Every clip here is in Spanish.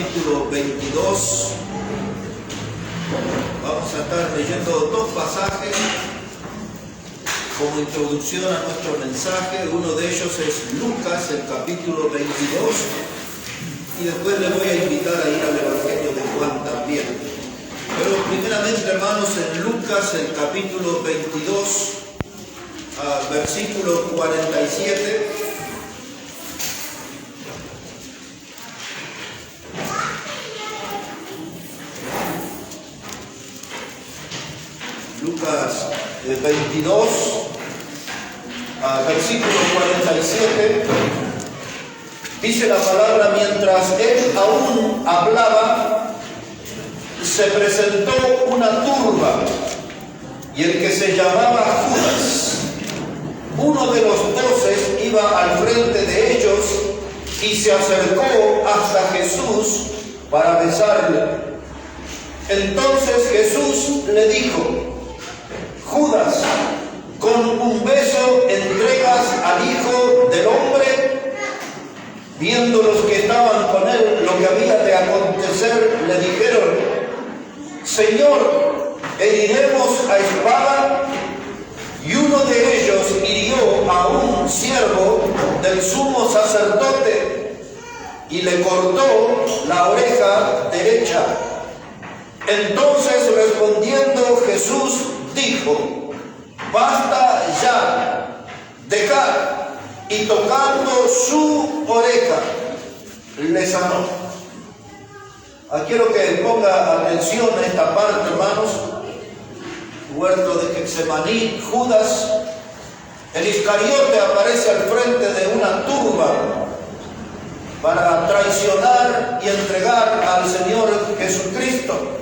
capítulo 22. Vamos a estar leyendo dos pasajes como introducción a nuestro mensaje. Uno de ellos es Lucas, el capítulo 22, y después les voy a invitar a ir al Evangelio de Juan también. Pero primeramente, hermanos, en Lucas, el capítulo 22, versículo 47. Lucas 22, versículo 47, dice la palabra: mientras él aún hablaba, se presentó una turba, y el que se llamaba Judas, uno de los 12, iba al frente de ellos y se acercó hasta Jesús para besarle. Entonces Jesús le dijo: Judas, ¿con un beso entregas al Hijo del Hombre? Viendo los que estaban con él lo que había de acontecer, le dijeron: Señor, ¿heriremos a espada? Y uno de ellos hirió a un siervo del sumo sacerdote y le cortó la oreja derecha. Entonces, respondiendo Jesús, dijo: basta ya, dejad. Y tocando su oreja, le sanó. Quiero que ponga atención a esta parte, hermanos. Huerto de Getsemaní, Judas, el Iscariote, aparece al frente de una turba para traicionar y entregar al Señor Jesucristo.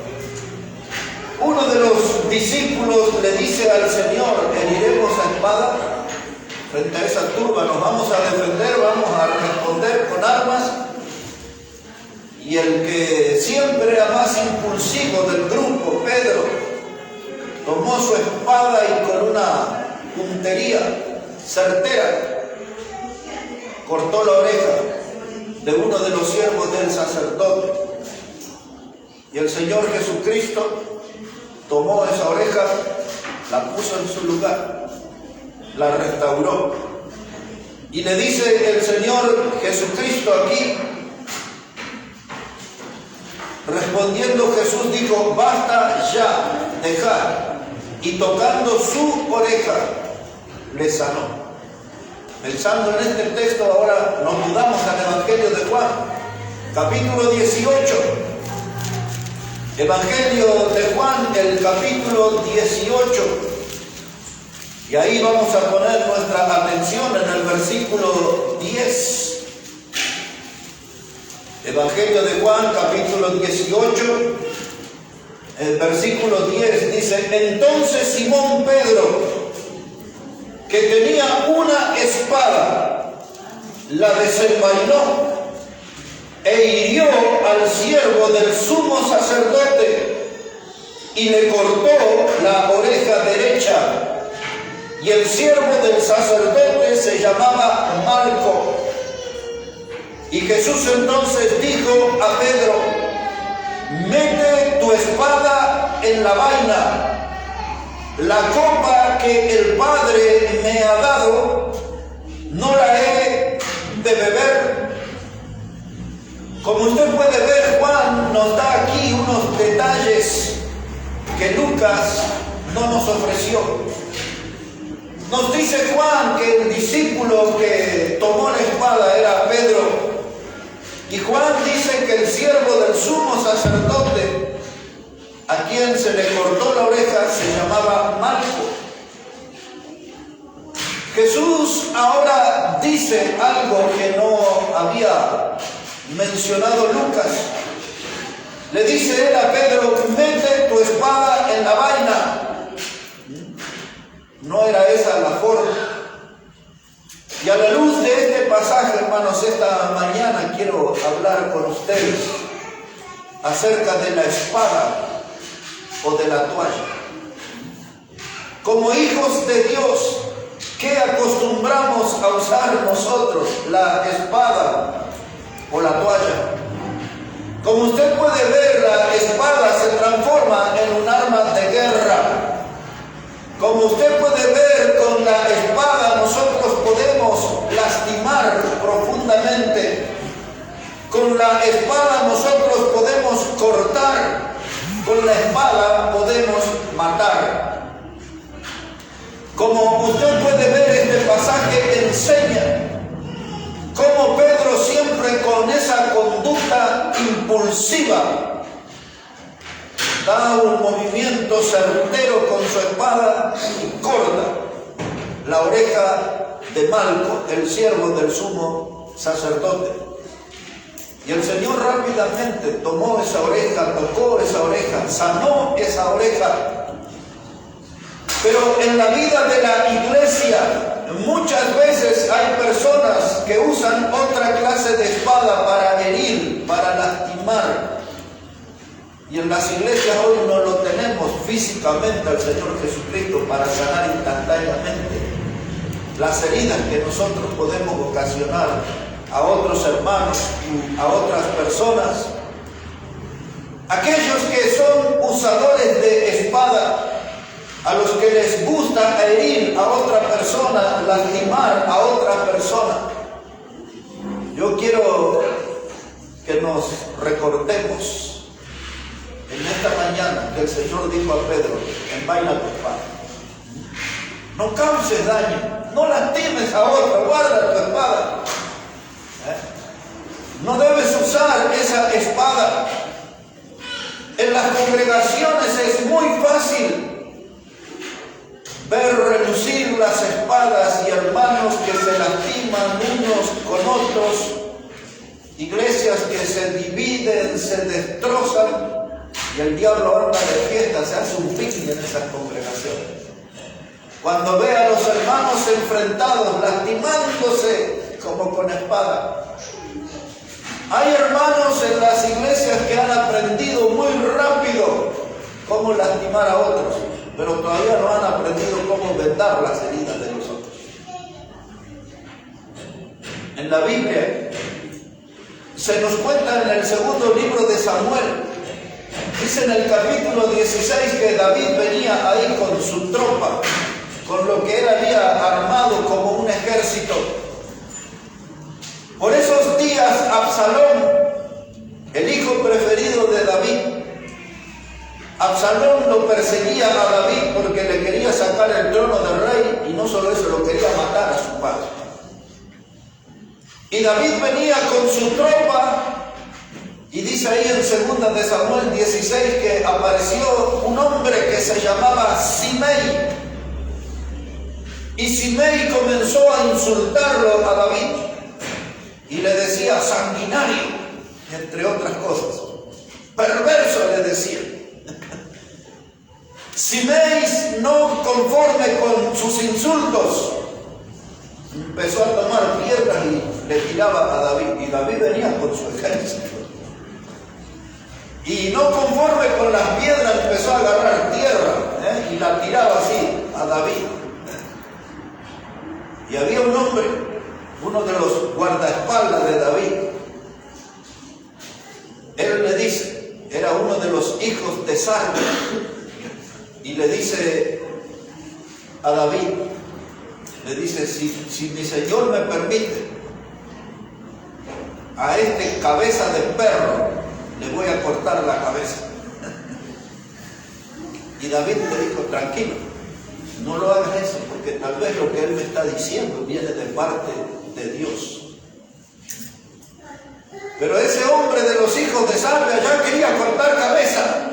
Uno de los discípulos le dice al Señor: ¿heriremos a espada? Frente a esa turba nos vamos a defender, vamos a responder con armas. Y el que siempre era más impulsivo del grupo, Pedro, tomó su espada y con una puntería certera cortó la oreja de uno de los siervos del sacerdote. Y el Señor Jesucristo tomó esa oreja, la puso en su lugar, la restauró. Y le dice el Señor Jesucristo aquí, respondiendo Jesús dijo: basta ya, dejad. Y tocando su oreja, le sanó. Pensando en este texto, ahora nos mudamos al Evangelio de Juan, capítulo 18. Evangelio de Juan, el capítulo 18. Y ahí vamos a poner nuestra atención en el versículo 10. Evangelio de Juan, capítulo 18, el versículo 10 dice: entonces Simón Pedro, que tenía una espada, la desenvainó e hirió al siervo del sumo sacerdote y le cortó la oreja derecha. Y el siervo del sacerdote se llamaba Malco. Y Jesús entonces dijo a Pedro: mete tu espada en la vaina. La copa que el Padre me ha dado, no la he de beber. Como usted puede ver, Juan nos da aquí unos detalles que Lucas no nos ofreció. Nos dice Juan que el discípulo que tomó la espada era Pedro. Y Juan dice que el siervo del sumo sacerdote, a quien se le cortó la oreja, se llamaba Malco. Jesús ahora dice algo que no había mencionado Lucas. Le dice él a Pedro: mete tu espada en la vaina. No era esa la forma. Y a la luz de este pasaje, hermanos, esta mañana quiero hablar con ustedes acerca de la espada o de la toalla. Como hijos de Dios, ¿qué acostumbramos a usar nosotros? ¿La espada o la toalla? Como Como usted puede ver, la espada se transforma en un arma de guerra. Como usted puede ver, con la espada nosotros podemos lastimar profundamente. Con la espada nosotros podemos cortar. Con la espada podemos matar. Como usted puede ver, este pasaje enseña cómo Pedro, siempre con esa conducta impulsiva, da un movimiento certero con su espada y corta la oreja de Malco, el siervo del sumo sacerdote. Y el Señor rápidamente tomó esa oreja, tocó esa oreja, sanó esa oreja. Pero en la vida de la iglesia muchas veces hay personas que usan otra clase de espada para herir, para lastimar. Y en las iglesias hoy no lo tenemos físicamente al Señor Jesucristo para sanar instantáneamente las heridas que nosotros podemos ocasionar a otros hermanos, a otras personas. Aquellos que son usadores de espada, a los que les gusta herir a otra persona, lastimar a otra persona. Yo quiero que nos recordemos en esta mañana que el Señor dijo a Pedro: envaina tu espada. No causes daño, no lastimes a otro, guarda tu espada. No debes usar esa espada. En las congregaciones es muy fácil ver relucir las espadas y hermanos que se lastiman unos con otros, iglesias que se dividen, se destrozan, y el diablo anda de fiesta, se hace un picnic en esas congregaciones. Cuando ve a los hermanos enfrentados, lastimándose como con espada. Hay hermanos en las iglesias que han aprendido muy rápido cómo lastimar a otros, pero todavía no han aprendido cómo vendar las heridas de los otros. En la Biblia se nos cuenta en el segundo libro de Samuel, dice en el capítulo 16 que David venía ahí con su tropa, con lo que él había armado como un ejército. Por esos días Absalón, el hijo preferido de David, Absalón lo perseguía a David porque le quería sacar el trono de rey, y no solo eso, lo quería matar a su padre. Y David venía con su tropa, y dice ahí en 2 de Samuel 16 que apareció un hombre que se llamaba Simei. Y Simei comenzó a insultarlo a David y le decía sanguinario, entre otras cosas. Perverso le decía. Simei, no conforme con sus insultos, empezó a tomar piedras y le tiraba a David. Y David venía con su ejército. Y no conforme con las piedras, empezó a agarrar tierra y la tiraba así a David. Y había un hombre, uno de los guardaespaldas de David. Él le dice, era uno de los hijos de Sarga, y le dice a David, le dice, si mi señor me permite, a este cabeza de perro le voy a cortar la cabeza. Y David le dijo, tranquilo, no lo hagas eso, porque tal vez lo que él me está diciendo viene de parte de Dios. Pero ese hombre de los hijos de Sarga ya quería cortar cabeza.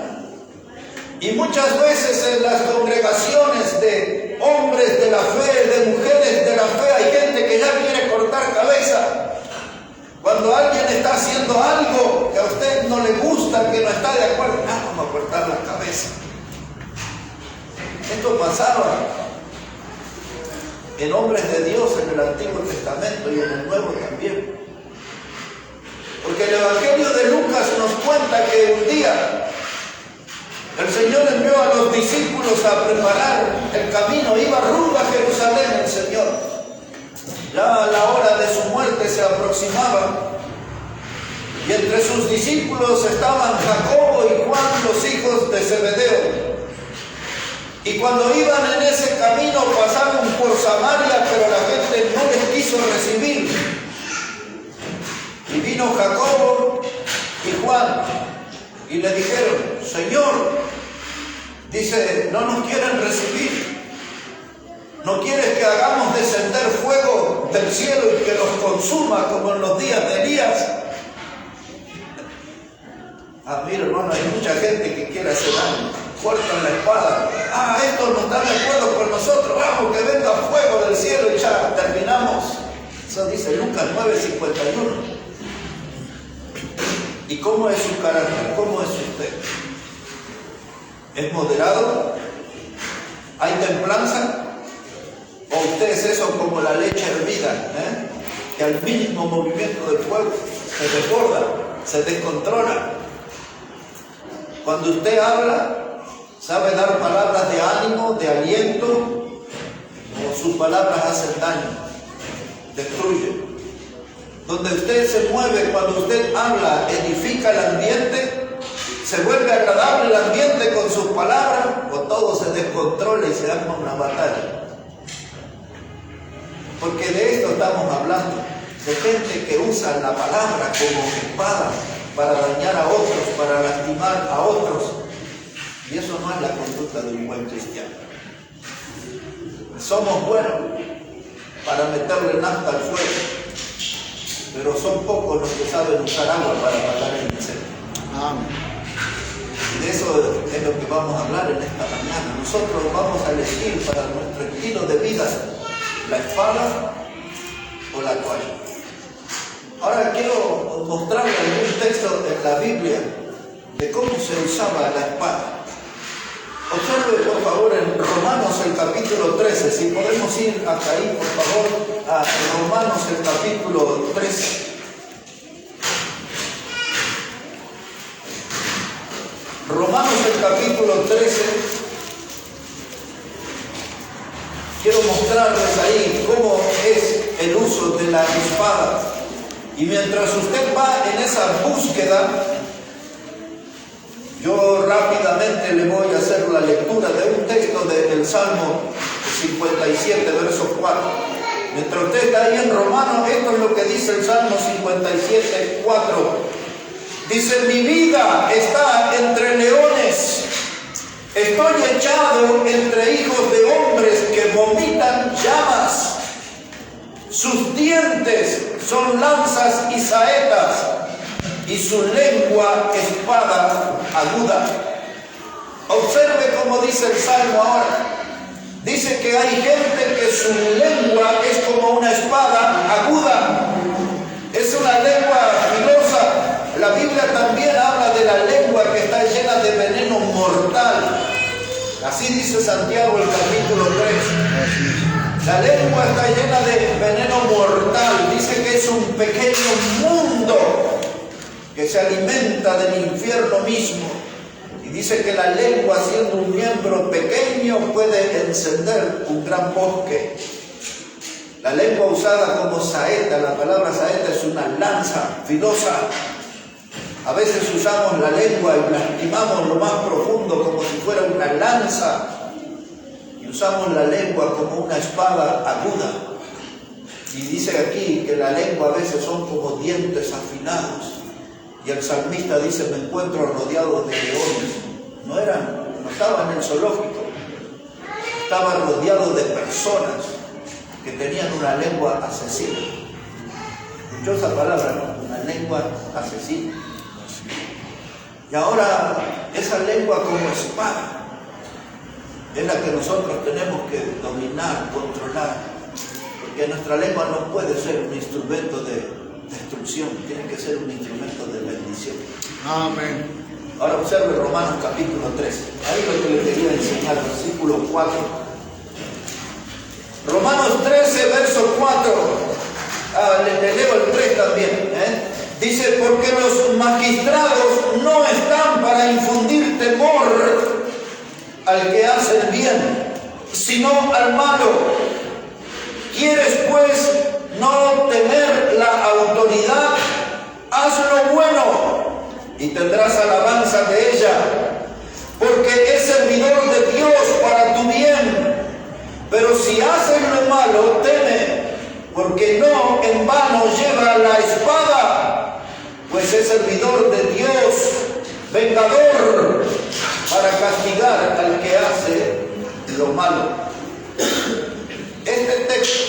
Y muchas veces en las congregaciones de hombres de la fe, de mujeres de la fe, hay gente que ya quiere cortar cabeza. Cuando alguien está haciendo algo que a usted no le gusta, que no está de acuerdo, vamos a cortar la cabeza. Esto pasaba en hombres de Dios en el Antiguo Testamento y en el Nuevo también. Porque el Evangelio de Lucas nos cuenta que un día el Señor envió a los discípulos a preparar el camino, iba rumbo a Jerusalén el Señor. Ya la hora de su muerte se aproximaba. Y entre sus discípulos estaban Jacobo y Juan, los hijos de Zebedeo. Y cuando iban en ese camino pasaron por Samaria, pero la gente no les quiso recibir. Y vino Jacobo y Juan y le dijeron: Señor, dice, no nos quieren recibir. ¿No quieres que hagamos descender fuego del cielo y que los consuma como en los días de Elías? Mira, hermano, hay mucha gente que quiere hacer daño. Cortan la espada. Estos no están de acuerdo con nosotros. Vamos, que venga fuego del cielo y ya terminamos. Eso dice Lucas 9:51. ¿Y cómo es su carácter? ¿Cómo es usted? ¿Es moderado? ¿Hay templanza? ¿O usted es eso como la leche hervida, que al mínimo movimiento del fuego se desborda, se descontrola? Cuando usted habla, ¿sabe dar palabras de ánimo, de aliento? ¿O sus palabras hacen daño, destruyen? Donde usted se mueve, cuando usted habla, edifica el ambiente, se vuelve agradable el ambiente con sus palabras, o todo se descontrola y se arma una batalla. Porque de esto estamos hablando, de gente que usa la palabra como espada para dañar a otros, para lastimar a otros. Y eso no es la conducta de un buen cristiano. Somos buenos para meterle nafta al fuego, pero son pocos los que saben usar agua para apagar el incendio. Amén. Y de eso es lo que vamos a hablar en esta mañana. Nosotros vamos a elegir para nuestro estilo de vida la espada o la toalla. Ahora quiero mostrarles un texto en la Biblia de cómo se usaba la espada. Observe por favor en Romanos el capítulo 13, si podemos ir hasta ahí por favor, a Romanos el capítulo 13. Romanos el capítulo 13, quiero mostrarles ahí cómo es el uso de la espada. Y mientras usted va en esa búsqueda, yo rápidamente le voy a hacer la lectura de un texto del Salmo 57, verso 4. Mientras usted está ahí en Romanos, esto es lo que dice el Salmo 57, 4. Dice: mi vida está entre leones, estoy echado entre hijos de hombres que vomitan llamas. Sus dientes son lanzas y saetas, y su lengua espada aguda. Observe cómo dice el Salmo ahora. Dice que hay gente que su lengua es como una espada aguda. Es una lengua filosa. La Biblia también habla de la lengua que está llena de veneno mortal. Así dice Santiago el capítulo 3. La lengua está llena de veneno mortal. Dice que es un pequeño mundo que se alimenta del infierno mismo. Y dice que la lengua, siendo un miembro pequeño, puede encender un gran bosque. La lengua usada como saeta, la palabra saeta es una lanza filosa. A veces usamos la lengua y lastimamos lo más profundo como si fuera una lanza. Y usamos la lengua como una espada aguda. Y dice aquí que la lengua a veces son como dientes afilados. Y el salmista dice: me encuentro rodeado de leones. No estaba en el zoológico. Estaba rodeado de personas que tenían una lengua asesina. Escuchó esa palabra, ¿no? Una lengua asesina. Y ahora esa lengua como espada es la que nosotros tenemos que dominar, controlar. Porque nuestra lengua no puede ser un instrumento de destrucción, tiene que ser un instrumento de bendición. Amén. Ahora observe Romanos capítulo 13. Ahí lo que le quería enseñar, versículo 4. Romanos 13, verso 4. Le leo el 3 también. Dice: porque los magistrados no están para infundir temor al que hace el bien, sino al malo. ¿Quieres pues no temer la autoridad? Haz lo bueno, y tendrás alabanza de ella, porque es servidor de Dios para tu bien. Pero si haces lo malo, teme, porque no en vano lleva la espada, pues es servidor de Dios, vengador, para castigar al que hace lo malo. Este texto,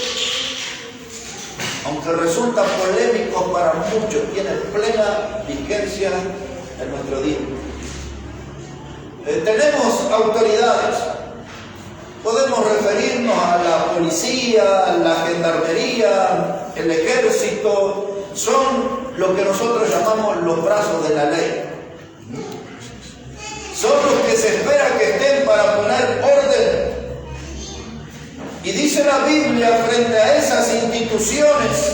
aunque resulta polémico para muchos, tiene plena vigencia en nuestro día. Tenemos autoridades. Podemos referirnos a la policía, la gendarmería, el ejército. Son lo que nosotros llamamos los brazos de la ley. Son los que se espera que estén para poner orden. Y dice la Biblia frente a esas instituciones,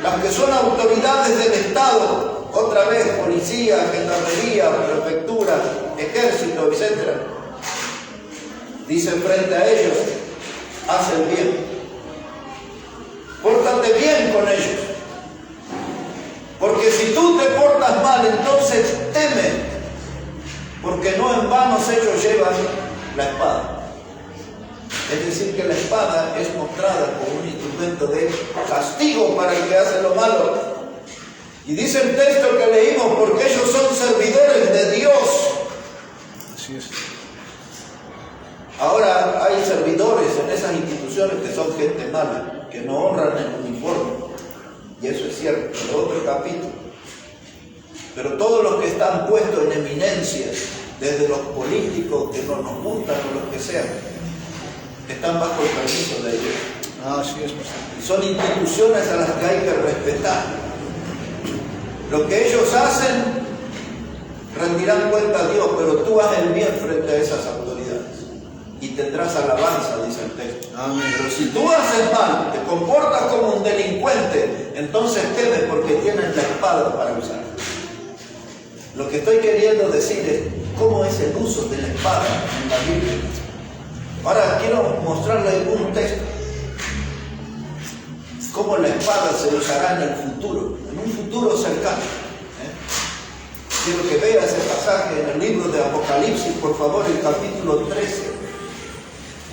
las que son autoridades del Estado, otra vez policía, gendarmería, prefectura, ejército, etc. Dice frente a ellos, haz el bien. Pórtate bien con ellos. Porque si tú te portas mal, entonces teme. Porque no en vano ellos llevan la espada. Es decir, que la espada es mostrada como un instrumento de castigo para el que hace lo malo. Y dice el texto que leímos, porque ellos son servidores de Dios. Así es. Ahora hay servidores en esas instituciones que son gente mala, que no honran el uniforme. Y eso es cierto, es otro capítulo. Pero todos los que están puestos en eminencia, desde los políticos que no nos gustan o los que sean, están bajo el permiso de ellos. Así es, pastor. Y son instituciones a las que hay que respetar. Lo que ellos hacen, rendirán cuenta a Dios, pero tú haz el bien frente a esas autoridades y tendrás alabanza, dice el texto. Amén. Pero si tú haces mal, te comportas como un delincuente, entonces temes porque tienes la espada para usar. Lo que estoy queriendo decir es cómo es el uso de la espada en la Biblia. Ahora quiero mostrarle un texto. Cómo la espada se usará en el futuro, en un futuro cercano. Quiero que vea ese pasaje en el libro de Apocalipsis, por favor, el capítulo 13.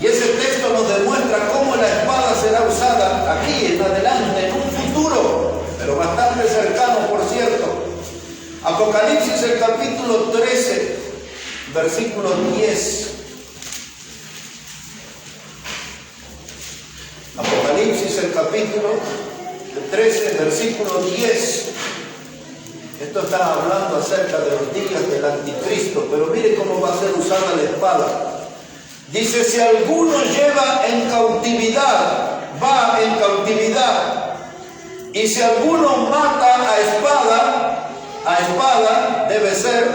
Y ese texto nos demuestra cómo la espada será usada aquí en adelante, en un futuro, pero bastante cercano, por cierto. Apocalipsis, el capítulo 13, versículo 10. Apocalipsis, el capítulo 13, versículo 10. Esto está hablando acerca de los días del anticristo, pero mire cómo va a ser usada la espada. Dice, si alguno lleva en cautividad, va en cautividad, y si alguno mata a espada debe ser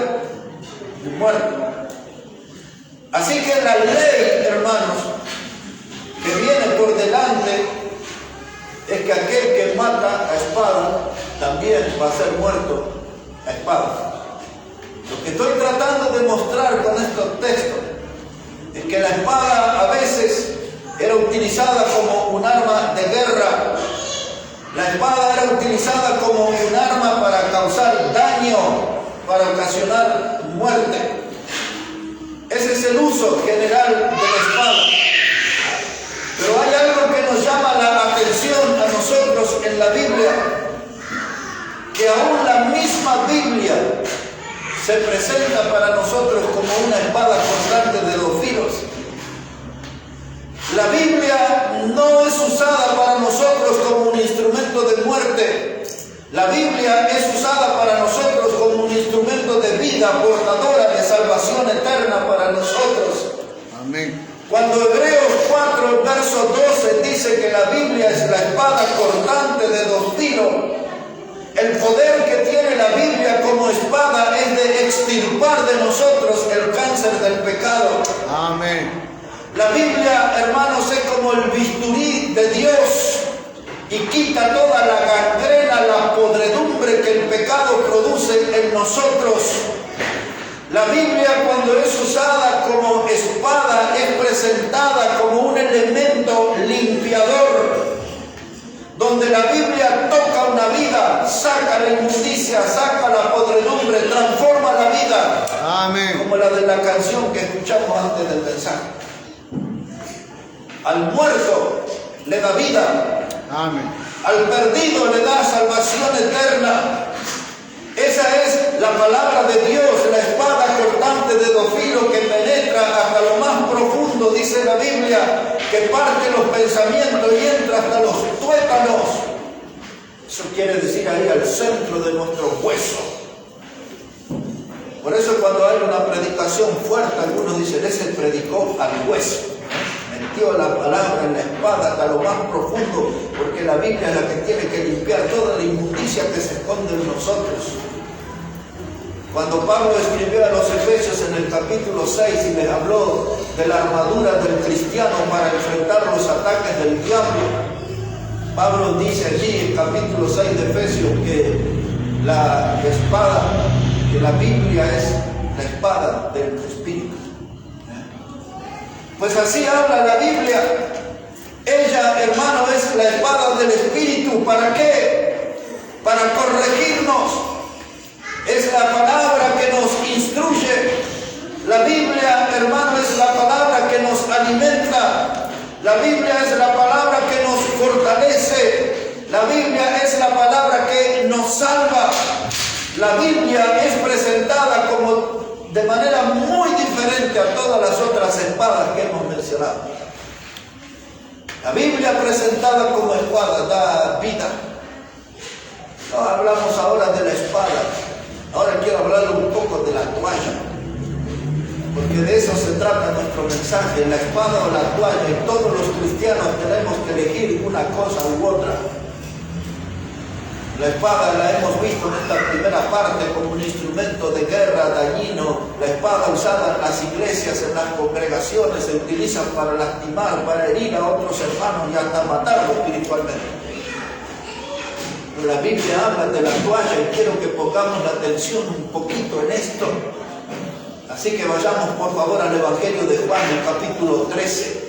muerto. Así que la ley, hermanos, que viene por delante es que aquel que mata a espada también va a ser muerto a espada. Lo que estoy tratando de mostrar con estos textos es que la espada a veces era utilizada como un arma de guerra. La espada era utilizada como un arma para causar daño, para ocasionar muerte. Ese es el uso general de la espada. Pero hay algo que nos llama la atención a nosotros en la Biblia, que aún la misma Biblia se presenta para nosotros como una espada cortante de dos filos. La Biblia no es usada para nosotros como un instrumento de muerte. La Biblia es usada para nosotros como un instrumento de vida, portadora de salvación eterna para nosotros. Amén. Cuando Hebreos 4, el verso 12 dice que la Biblia es la espada cortante de dos filos, el poder que tiene la Biblia como espada es de extirpar de nosotros el cáncer del pecado. Amén. La Biblia, hermanos, es como el bisturí de Dios y quita toda la gangrena, la podredumbre que el pecado produce en nosotros. La Biblia, cuando es usada como espada, es presentada como un elemento limpiador, donde la Biblia toca una vida, saca la injusticia, saca la podredumbre, nombre transforma la vida. Amén. Como la de la canción que escuchamos antes del mensaje. Al muerto le da vida. Amén. Al perdido le da salvación eterna. Esa es la palabra de Dios, la espada cortante de dos filos que penetra hasta lo más profundo, dice la Biblia, que parte los pensamientos y entra hasta los tuétanos. Eso quiere decir ahí al centro de nuestro hueso. Por eso cuando hay una predicación fuerte, algunos dicen, ese predicó al hueso. Metió la palabra en la espada hasta lo más profundo, porque la Biblia es la que tiene que limpiar toda la inmundicia que se esconde en nosotros. Cuando Pablo escribió a los Efesios en el capítulo 6 y les habló de la armadura del cristiano para enfrentar los ataques del diablo, Pablo dice allí en el capítulo 6 de Efesios que la espada, que la Biblia es la espada del Espíritu. Pues así habla la Biblia. Ella, hermano, es la espada del Espíritu. ¿Para qué? Para corregirnos. Es la palabra que nos instruye. La Biblia, hermano, es la palabra que nos alimenta. La Biblia es la palabra que nos fortalece. La Biblia es la palabra que nos salva. La Biblia es presentada como de manera muy diferente a todas las otras espadas que hemos mencionado. La Biblia presentada como espada da vida. No hablamos ahora de la espada. Ahora quiero hablar un poco de la toalla, porque de eso se trata nuestro mensaje, la espada o la toalla, y todos los cristianos tenemos que elegir una cosa u otra. La espada la hemos visto en esta primera parte como un instrumento de guerra dañino. La espada usada en las iglesias, en las congregaciones, se utiliza para lastimar, para herir a otros hermanos y hasta matarlos espiritualmente. La Biblia habla de la toalla y quiero que pongamos la atención un poquito en esto. Así que vayamos por favor al Evangelio de Juan, el capítulo 13.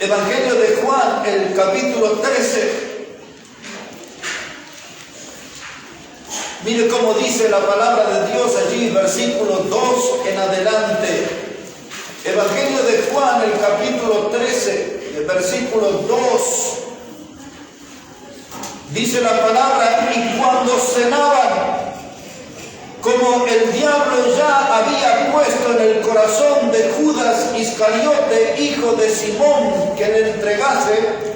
Evangelio de Juan, el capítulo 13. Mire cómo dice la palabra de Dios allí, versículo 2 en adelante. Evangelio de Juan, el capítulo 13, el versículo 2. Dice la palabra, y cuando cenaban, como el diablo ya había puesto en el corazón de Judas Iscariote, hijo de Simón, que le entregase,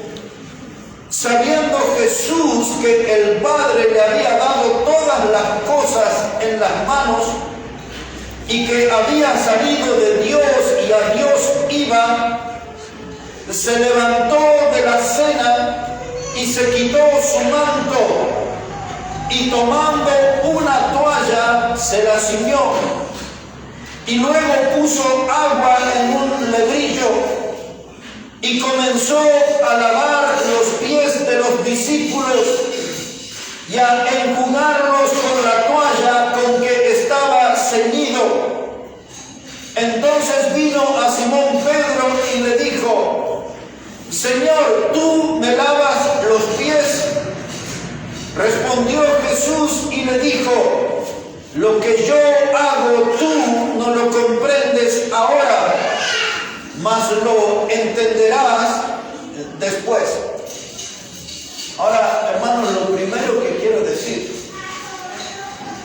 sabiendo Jesús que el Padre le había dado todas las cosas en las manos, y que había salido de Dios y a Dios iba, se levantó de la cena y se quitó su manto, y tomando una toalla se la ciñó, y luego puso agua en un lebrillo y comenzó a lavar los pies de los discípulos y a enjugarlos con la toalla con que estaba ceñido. Entonces vino a Simón Pedro y le dijo: Señor, ¿tú me lavas los pies? Respondió Jesús y le dijo: lo que yo hago tú no lo comprendes ahora, mas lo entenderás después. Ahora, hermanos, lo primero que quiero decir,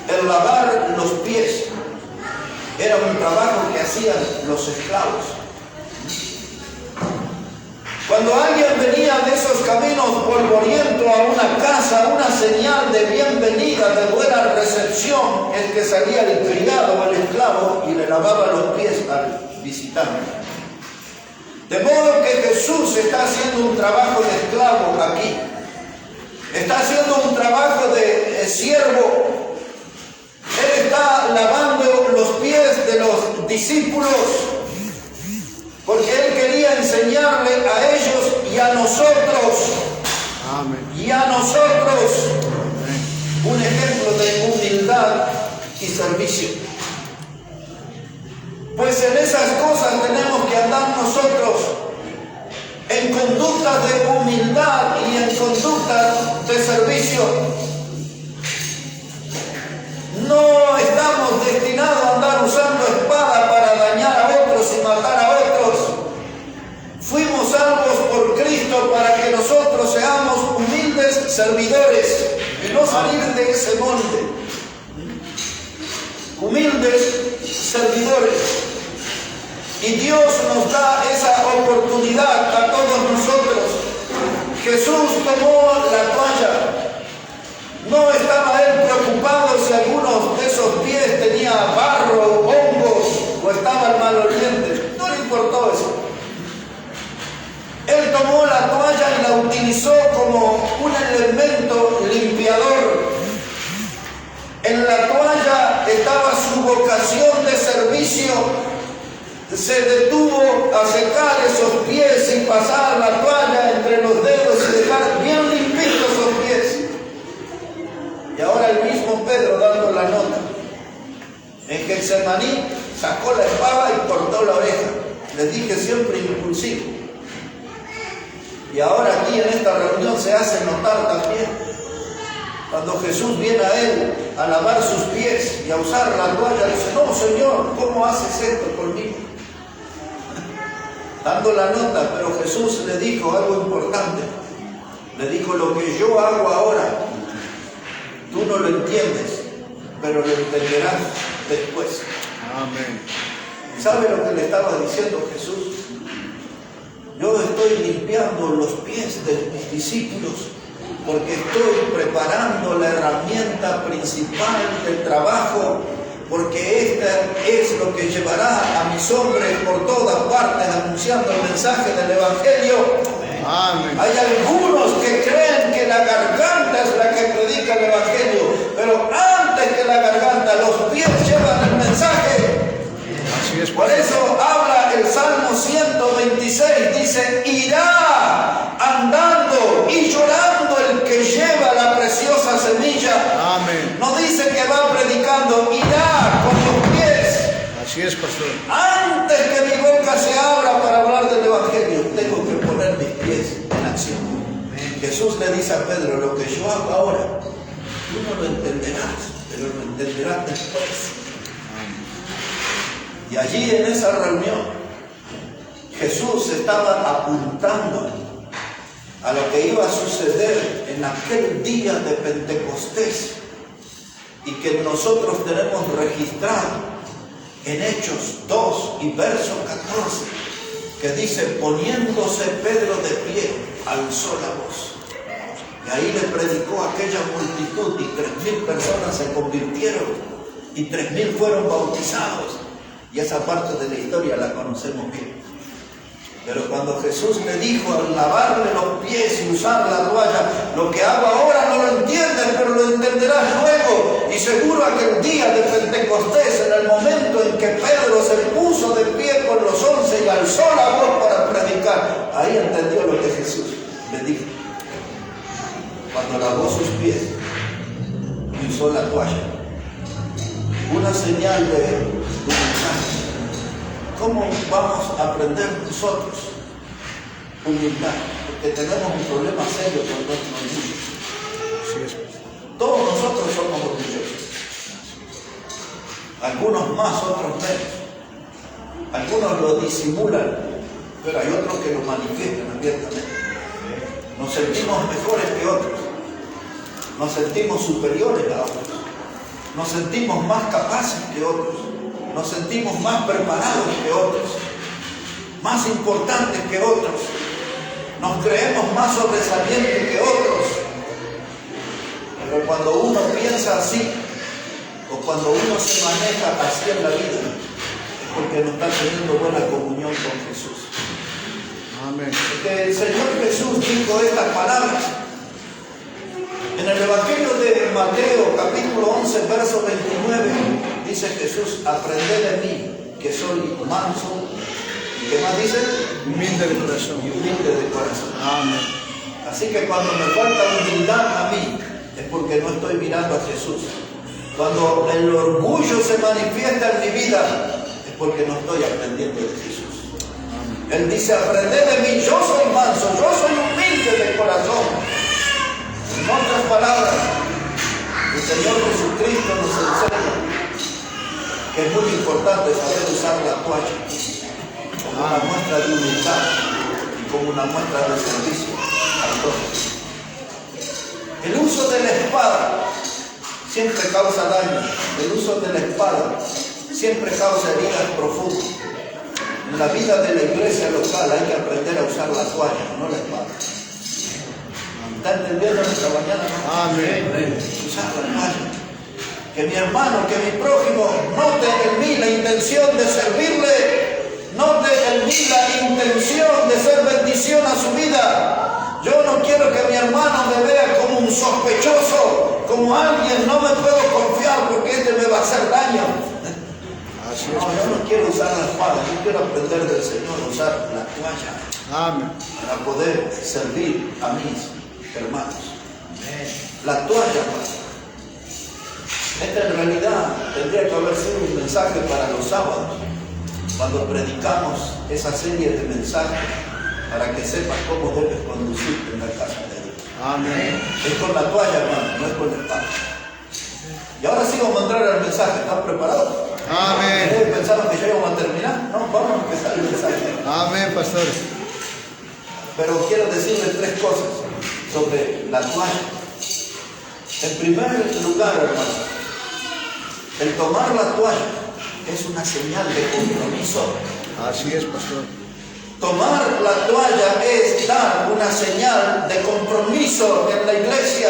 el lavar los pies era un trabajo que hacían los esclavos. Cuando alguien venía de esos caminos polvorientos a una casa, una señal de bienvenida, de buena recepción, es que salía el criado o el esclavo y le lavaba los pies al visitante. De modo que Jesús está haciendo un trabajo de esclavo aquí. Está haciendo un trabajo de siervo. Él está lavando los pies de los discípulos, porque Él quería enseñarle a ellos y a nosotros, Amén. y a nosotros, un ejemplo de humildad y servicio. Pues en esas cosas tenemos que andar nosotros, en conductas de humildad y en conductas de servicio. inclinado a andar usando espada para dañar a otros y matar a otros. Fuimos salvos por Cristo para que nosotros seamos humildes servidores y no salir de ese monte. Humildes servidores. Y Dios nos da esa oportunidad a todos nosotros. Jesús tomó la toalla. No estaba él preocupado si algunos de esos pies tenía barro, hongos o estaban malolientes. No le importó eso. Él tomó la toalla y la utilizó como un elemento limpiador. En la toalla estaba su vocación de servicio. Se detuvo a secar esos pies y pasar la toalla entre los dedos y dejar bien limpitos esos pies. Y ahora el mismo Pedro dando la nota. En Getsemaní sacó la espada y cortó la oreja. Les dije siempre impulsivo. Y ahora aquí en esta reunión se hace notar también. Cuando Jesús viene a él a lavar sus pies y a usar la toalla, dice: no, Señor, ¿cómo haces esto conmigo? Dando la nota, pero Jesús le dijo algo importante. Le dijo: lo que yo hago ahora, tú no lo entiendes, pero lo entenderás después. Amén. ¿Sabe lo que le estaba diciendo Jesús? Yo estoy limpiando los pies de mis discípulos porque estoy preparando la herramienta principal del trabajo, porque esta es lo que llevará a mis hombres por todas partes anunciando el mensaje del Evangelio. Amén. Hay algunos que creen que la garganta es la que predica el Evangelio, pero antes que la garganta, los pies llevan el mensaje. Así es. Por eso habla el Salmo 126, dice: irá andando y llorando el que lleva la preciosa semilla. Amén. No dice que va predicando, irá con los pies. Así es, pastor. Antes que mi boca se abra para hablar del Evangelio, tengo que poner mis pies en acción. Jesús le dice a Pedro: lo que yo hago ahora, tú no lo entenderás, pero lo entenderás después. Y allí en esa reunión, Jesús estaba apuntando a lo que iba a suceder en aquel día de Pentecostés y que nosotros tenemos registrado en Hechos 2 y verso 14, que dice: poniéndose Pedro de pie, alzó la voz. Y ahí le predicó a aquella multitud y 3.000 personas se convirtieron y 3.000 fueron bautizados. Y esa parte de la historia la conocemos bien. Pero cuando Jesús le dijo al lavarle los pies y usar la toalla: lo que hago ahora no lo entiendes, pero lo entenderás luego. Y seguro aquel día de Pentecostés, en el momento en que Pedro se puso de pie con los 11 y alzó la voz para predicar, ahí entendió lo que Jesús le dijo. Cuando lavó sus pies y usó la toalla, una señal de humildad. ¿Cómo vamos a aprender nosotros humildad? Porque tenemos un problema serio con nuestro orgullo. Así es. Todos nosotros somos orgullosos. Algunos más, otros menos. Algunos lo disimulan, pero hay otros que lo manifiestan abiertamente. Nos sentimos mejores que otros. Nos sentimos superiores a otros. Nos sentimos más capaces que otros. Nos sentimos más preparados que otros. Más importantes que otros. Nos creemos más sobresalientes que otros. Pero cuando uno piensa así, o cuando uno se maneja así en la vida, es porque no está teniendo buena comunión con Jesús. Amén. Porque el Señor Jesús dijo estas palabras. En el Evangelio de Mateo, capítulo 11, verso 29, dice Jesús: aprended de mí, que soy manso, y ¿qué más dice? Humilde de corazón. Y humilde de corazón. Amén. Así que cuando me falta humildad a mí, es porque no estoy mirando a Jesús. Cuando el orgullo se manifiesta en mi vida, es porque no estoy aprendiendo de Jesús. Él dice: aprended de mí, yo soy manso, yo soy humilde de corazón. En otras palabras, el Señor Jesucristo nos enseña que es muy importante saber usar la toalla como una muestra de humildad y como una muestra de servicio a todos. El uso de la espada siempre causa daño. El uso de la espada siempre causa heridas profundas. En la vida de la iglesia local hay que aprender a usar la toalla, no la espada. ¿Está entendiendo esta mañana? Amén. Usar la toalla. Que mi hermano, que mi prójimo note en mí la intención de servirle, note en mí la intención de ser bendición a su vida. Yo no quiero que mi hermano me vea como un sospechoso, como alguien, no me puedo confiar porque este me va a hacer daño. Así No, es. yo no quiero usar la espada, yo quiero aprender del Señor a usar la toalla Amén. para poder servir a mis hermanos. La toalla, hermano. Esta en realidad tendría que haber sido un mensaje para los sábados, cuando predicamos esa serie de mensajes, para que sepas cómo debes conducirte en la casa de Dios. Amén. Es con la toalla, hermano, no es con la espada. Y ahora sí vamos a entrar al mensaje. ¿Están preparados? Amén. ¿Ustedes pensaron que ya íbamos a terminar? No, vamos a empezar el mensaje. Amén, pastor. Pero quiero decirles tres cosas sobre la toalla. En primer lugar, hermano, el tomar la toalla es una señal de compromiso. Así es, pastor. Tomar la toalla es dar una señal de compromiso en la iglesia.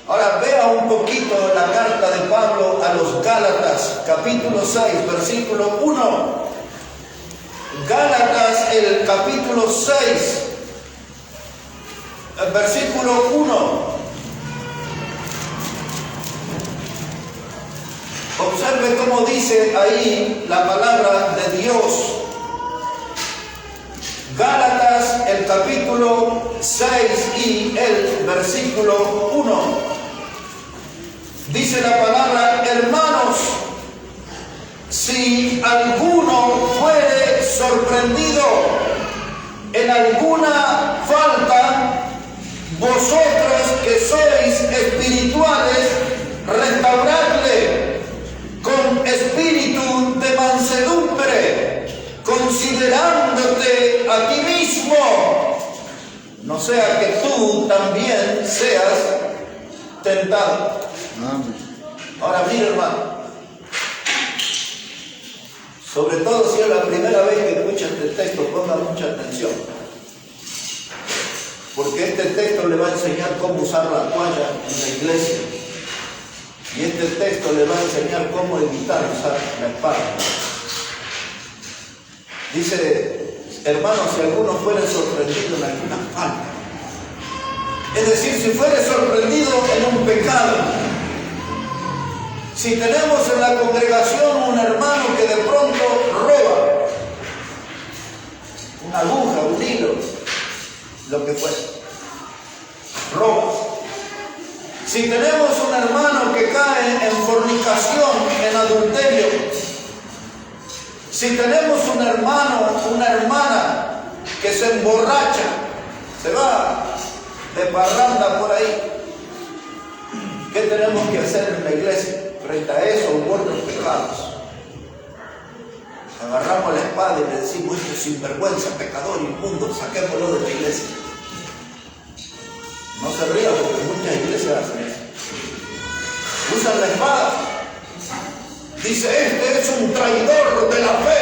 Ahora vea un poquito la carta de Pablo a los Gálatas, capítulo 6, versículo 1. Gálatas, el capítulo 6, el versículo 1. Observe cómo dice ahí la palabra de Dios. Gálatas, el capítulo 6 y el versículo 1. Dice la palabra: hermanos, si alguno fuere sorprendido en alguna falta, vosotros que sois espirituales, restauradle con espíritu de mansedumbre, considerándote a ti mismo, no sea que tú también seas tentado. Amén. Ahora mira, hermano, sobre todo si es la primera vez que escucha este texto, ponga mucha atención, porque este texto le va a enseñar cómo usar la toalla en la iglesia, y este texto le va a enseñar cómo evitar usar la espada. Dice: hermanos, si alguno fuere sorprendido en alguna falta, es decir, si fuere sorprendido en un pecado. Si tenemos en la congregación un hermano que de pronto roba una aguja, un hilo, lo que fuera, roba. Si tenemos un hermano que cae en fornicación, en adulterio, si tenemos un hermano, una hermana que se emborracha, se va de parranda por ahí, ¿qué tenemos que hacer en la iglesia frente a esos buenos pecados? Agarramos la espada y le decimos: este sinvergüenza, pecador, inmundo, saquémoslo de la iglesia. No se ría, porque muchas iglesias hacen eso. Usan la espada. Dice: este es un traidor de la fe.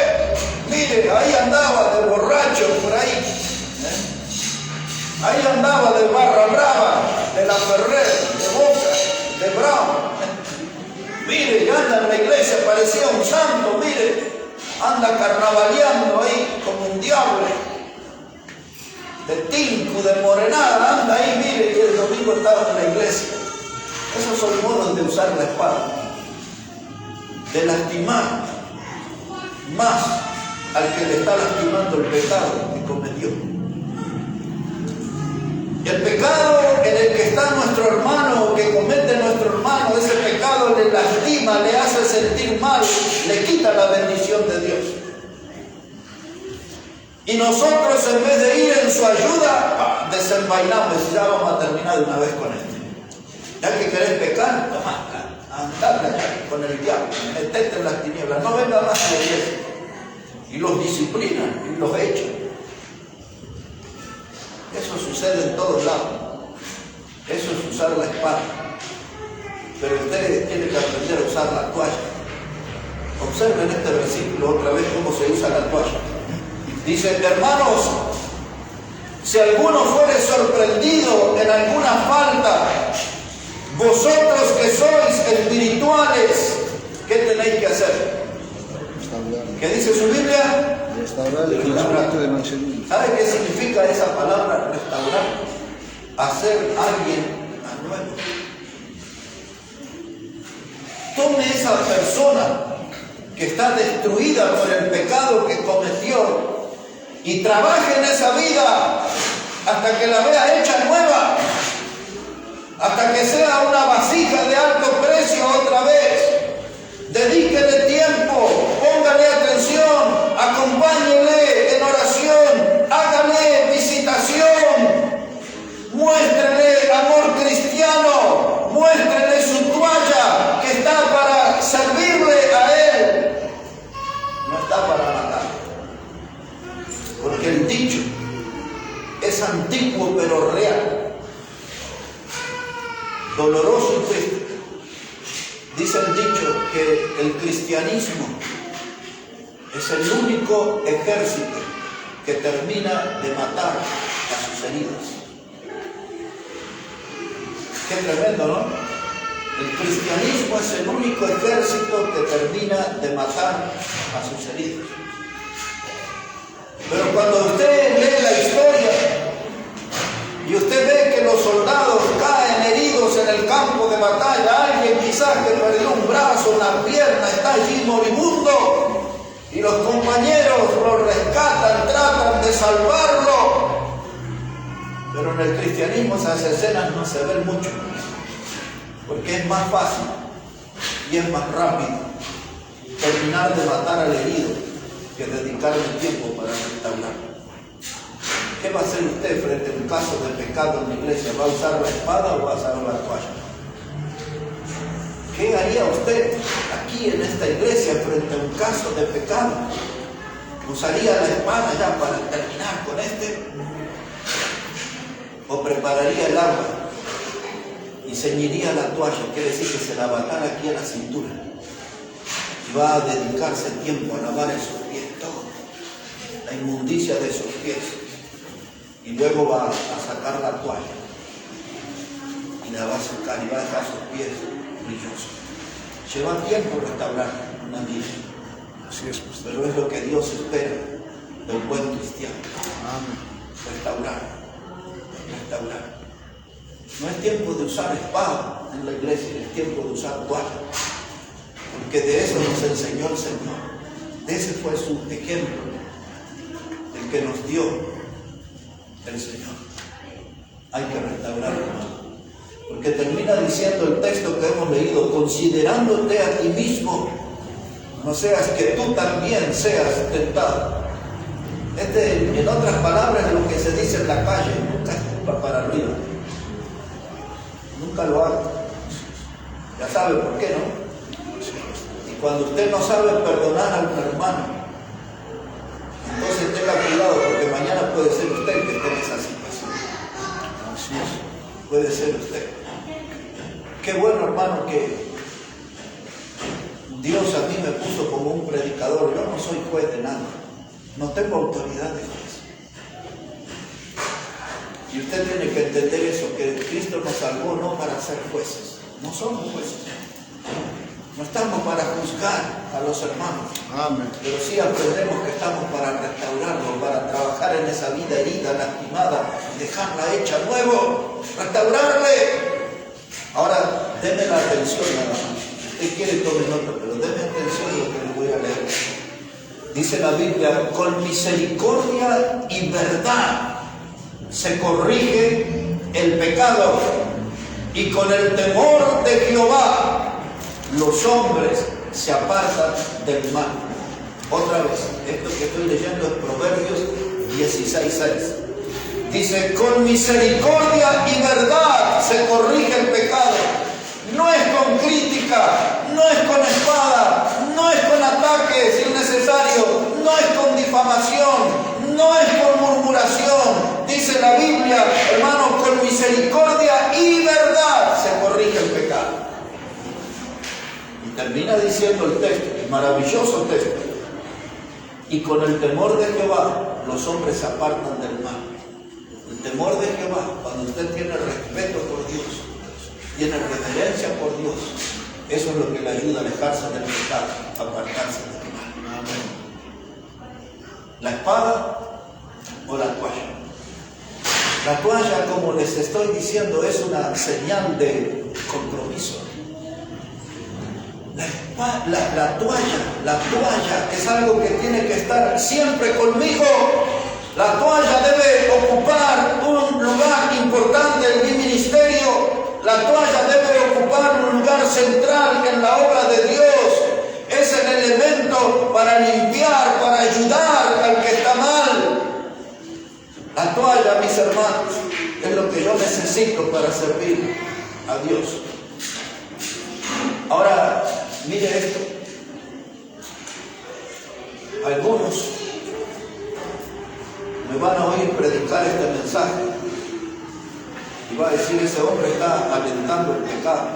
Mire, ahí andaba de borracho por ahí. Ahí andaba de barra brava, de la Ferrer, de Boca, de Bravo. Mire, ya anda en la iglesia, parecía un santo, mire. Anda carnavaleando ahí como un diablo. De tinco, de morenada, anda ahí, mire, y el domingo estaba en la iglesia. Esos son modos de usar la espada. De lastimar más al que le está lastimando el pecado que cometió. El pecado en el que está nuestro hermano, que comete nuestro hermano, ese pecado le lastima, le hace sentir mal, le quita la bendición de Dios. Y nosotros, en vez de ir en su ayuda, desenvainamos y ya vamos a terminar de una vez con esto. Ya que querés pecar, toma, andar allá con el diablo, meterte en las tinieblas, no venga más a la iglesia. Y los disciplinan y los echan. Eso sucede en todos lados. Eso es usar la espada. Pero ustedes tienen que aprender a usar la toalla. Observen este versículo otra vez cómo se usa la toalla. Dice, hermanos, si alguno fuere sorprendido en alguna falta, vosotros que sois espirituales, ¿qué tenéis que hacer? Restaurar. ¿Qué dice su Biblia? Restaurar el espíritu de mansedumbre. ¿Sabe qué significa esa palabra restaurar? Hacer a alguien a nuevo. Tome esa persona que está destruida por el pecado que cometió y trabaje en esa vida hasta que la vea hecha nueva, hasta que sea una vasija de alto precio otra vez. Dedíquele tiempo, póngale atención, acompáñele en oración, hágale visitación, muéstrele amor cristiano, muéstrele su toalla que está para servirle a él, no está para matar. Porque el dicho es antiguo pero real, doloroso y triste. Dice el dicho que el cristianismo es el único ejército que termina de matar a sus heridos. Qué tremendo, ¿no? El cristianismo es el único ejército que termina de matar a sus heridos. Pero cuando usted lee la historia y usted ve que los soldados caen heridos en el campo de batalla, alguien quizás que perdió un brazo, una pierna, está allí moribundo, y los compañeros lo rescatan, tratan de salvarlo. Pero en el cristianismo esas escenas no se ven mucho, porque es más fácil y es más rápido terminar de matar al herido que dedicarle tiempo para restaurarlo. ¿Qué va a hacer usted frente a un caso de pecado en la iglesia? ¿Va a usar la espada o va a usar la toalla? ¿Qué haría usted aquí en esta iglesia frente a un caso de pecado? ¿Usaría la espada ya para terminar con este? ¿O prepararía el agua y ceñiría la toalla? Quiere decir que se la batara aquí a la cintura. Y va a dedicarse tiempo a lavar esos pies, todo, la inmundicia de esos pies. Y luego va a sacar la toalla y la va a secar y va a dejar sus pies brillosos. Lleva tiempo restaurar una vida. Así es, pastor. Pero es lo que Dios espera de un buen cristiano. Amén. Restaurar. Restaurar. No es tiempo de usar espada en la iglesia, es tiempo de usar toalla. Porque de eso nos enseñó el Señor. Ese fue su ejemplo, el que nos dio el Señor. Hay que restaurar, hermano. Porque termina diciendo el texto que hemos leído, considerándote a ti mismo, no seas que tú también seas tentado. En otras palabras, lo que se dice en la calle, nunca escupa para arriba. Nunca lo haga. Ya sabe por qué, ¿no? Y cuando usted no sabe perdonar al hermano, entonces tenga cuidado, porque mañana puede ser usted el que esté en esa situación. Así es. Puede ser usted. Qué bueno, hermano, que Dios a mí me puso como un predicador. Yo no soy juez de nada. No tengo autoridad de juez. Y usted tiene que entender eso, que Cristo nos salvó no para ser jueces. No somos jueces. No estamos para juzgar a los hermanos. Amén. Pero sí aprendemos que estamos para restaurarlo, para trabajar en esa vida herida, lastimada, dejarla hecha nuevo, restaurarle. Ahora, denme la atención nada más. Si usted quiere, tome nota, pero denme atención a lo que les voy a leer. Dice la Biblia, con misericordia y verdad se corrige el pecado, y con el temor de Jehová los hombres se apartan del mal. Otra vez, esto que estoy leyendo es Proverbios 16:6. Dice, con misericordia y verdad se corrige el pecado. No es con crítica, no es con espada, no es con ataques innecesarios, no es con difamación, no es con murmuración. Dice la Biblia, hermanos, con misericordia y verdad se corrige el pecado. Y termina diciendo el texto, el maravilloso texto: y con el temor de Jehová los hombres se apartan del mal. El temor de Jehová, cuando usted tiene respeto por Dios, tiene reverencia por Dios, eso es lo que le ayuda a alejarse del pecado, a apartarse del mal. Amén. ¿La espada o la toalla? La toalla, como les estoy diciendo, es una señal de compromiso. La toalla es algo que tiene que estar siempre conmigo. La toalla debe ocupar un lugar importante en mi ministerio. La toalla debe ocupar un lugar central en la obra de Dios. Es el elemento para limpiar, para ayudar al que está mal. La toalla, mis hermanos, es lo que yo necesito para servir a Dios. Ahora, mire esto. Algunos me van a oír predicar este mensaje y va a decir: ese hombre está alentando el pecado.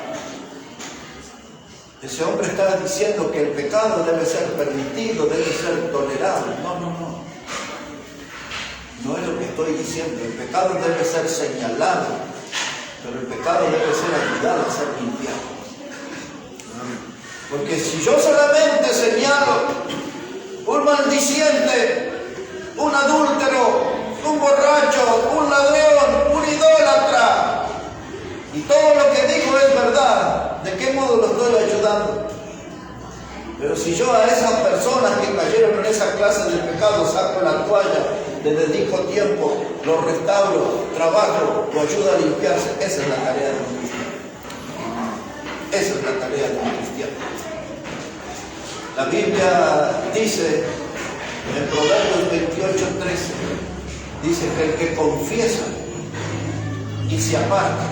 Ese hombre está diciendo que el pecado debe ser permitido, debe ser tolerado. No. No es lo que estoy diciendo. El pecado debe ser señalado, pero el pecado debe ser ayudado a ser limpiado. Porque si yo solamente señalo un maldiciente, un adúltero, un borracho, un ladrón, un idólatra, y todo lo que digo es verdad, ¿de qué modo lo estoy ayudando? Pero si yo a esas personas que cayeron en esa clase de pecado saco la toalla, le dedico tiempo, lo restauro, trabajo, lo ayudo a limpiarse, esa es la tarea de un cristiano. Esa es la tarea de un cristiano. La Biblia dice en Proverbios 28:13, dice que el que confiesa y se aparta,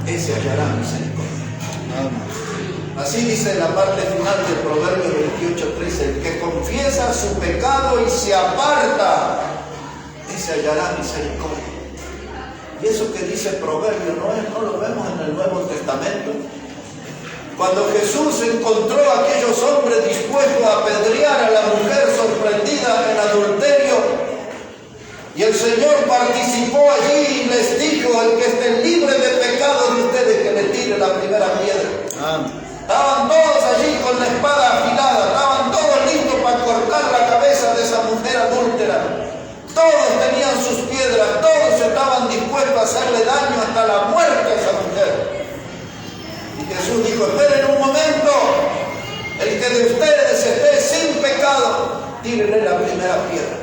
ese hallará misericordia. Así dice la parte final de Proverbios 28:13: el que confiesa su pecado y se aparta, ese hallará misericordia. Y eso que dice Proverbios no lo vemos en el Nuevo Testamento. Cuando Jesús encontró a aquellos hombres dispuestos a apedrear a la mujer sorprendida en adulterio, y el Señor participó allí y les dijo: el que esté libre de pecado de ustedes, que le tire la primera piedra. Amén. Estaban todos allí con la espada afilada, estaban todos listos para cortar la cabeza de esa mujer adúltera. Todos tenían sus piedras, todos estaban dispuestos a hacerle daño hasta la muerte a esa mujer. Y Jesús dijo: esperen un momento, el que de ustedes esté sin pecado, tírenle la primera piedra.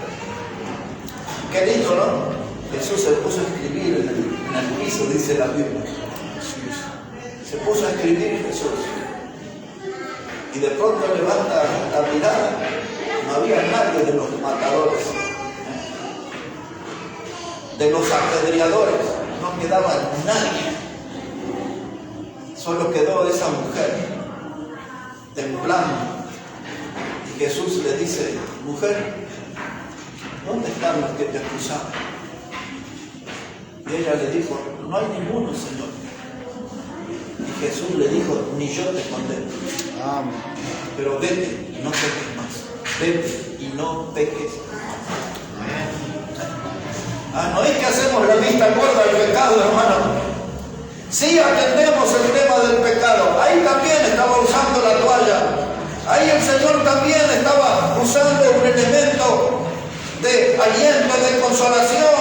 Qué lindo, ¿no? Jesús se puso a escribir en el piso, dice la Biblia. Se puso a escribir Jesús. Y de pronto levanta la mirada. No había nadie de los matadores, de los apedreadores. No quedaba nadie. Solo quedó esa mujer temblando. Y Jesús le dice: mujer, ¿dónde están los que te acusaban? Y ella le dijo: no hay ninguno, Señor. Y Jesús le dijo: ni yo te condeno. Amén. Pero vete y no peques más. Vete y no peques más. No es que hacemos la vista gorda al pecado, hermano. Sí atendemos el tema del pecado. Ahí también estaba usando la toalla. Ahí el Señor también estaba usando un elemento de aliento, de consolación,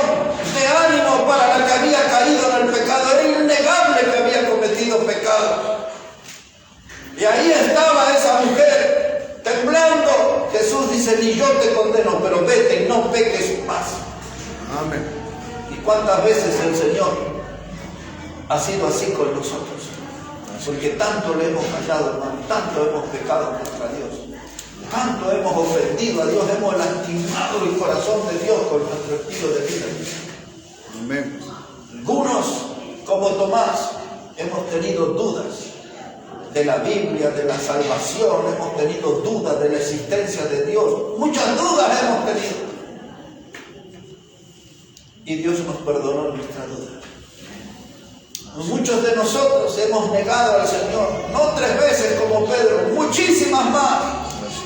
de ánimo para la que había caído en el pecado. Era innegable que había cometido pecado. Y ahí estaba esa mujer temblando. Jesús dice: ni yo te condeno, pero vete y no peques más. Amén. ¿Y cuántas veces el Señor ha sido así con nosotros? Porque tanto le hemos fallado, hermano, tanto hemos pecado contra Dios, tanto hemos ofendido a Dios, hemos lastimado el corazón de Dios con nuestro estilo de vida. Amén. Algunos, como Tomás, hemos tenido dudas de la Biblia, de la salvación, hemos tenido dudas de la existencia de Dios. Muchas dudas hemos tenido. Y Dios nos perdonó nuestras dudas. Muchos de nosotros hemos negado al Señor, no 3 veces como Pedro, muchísimas más.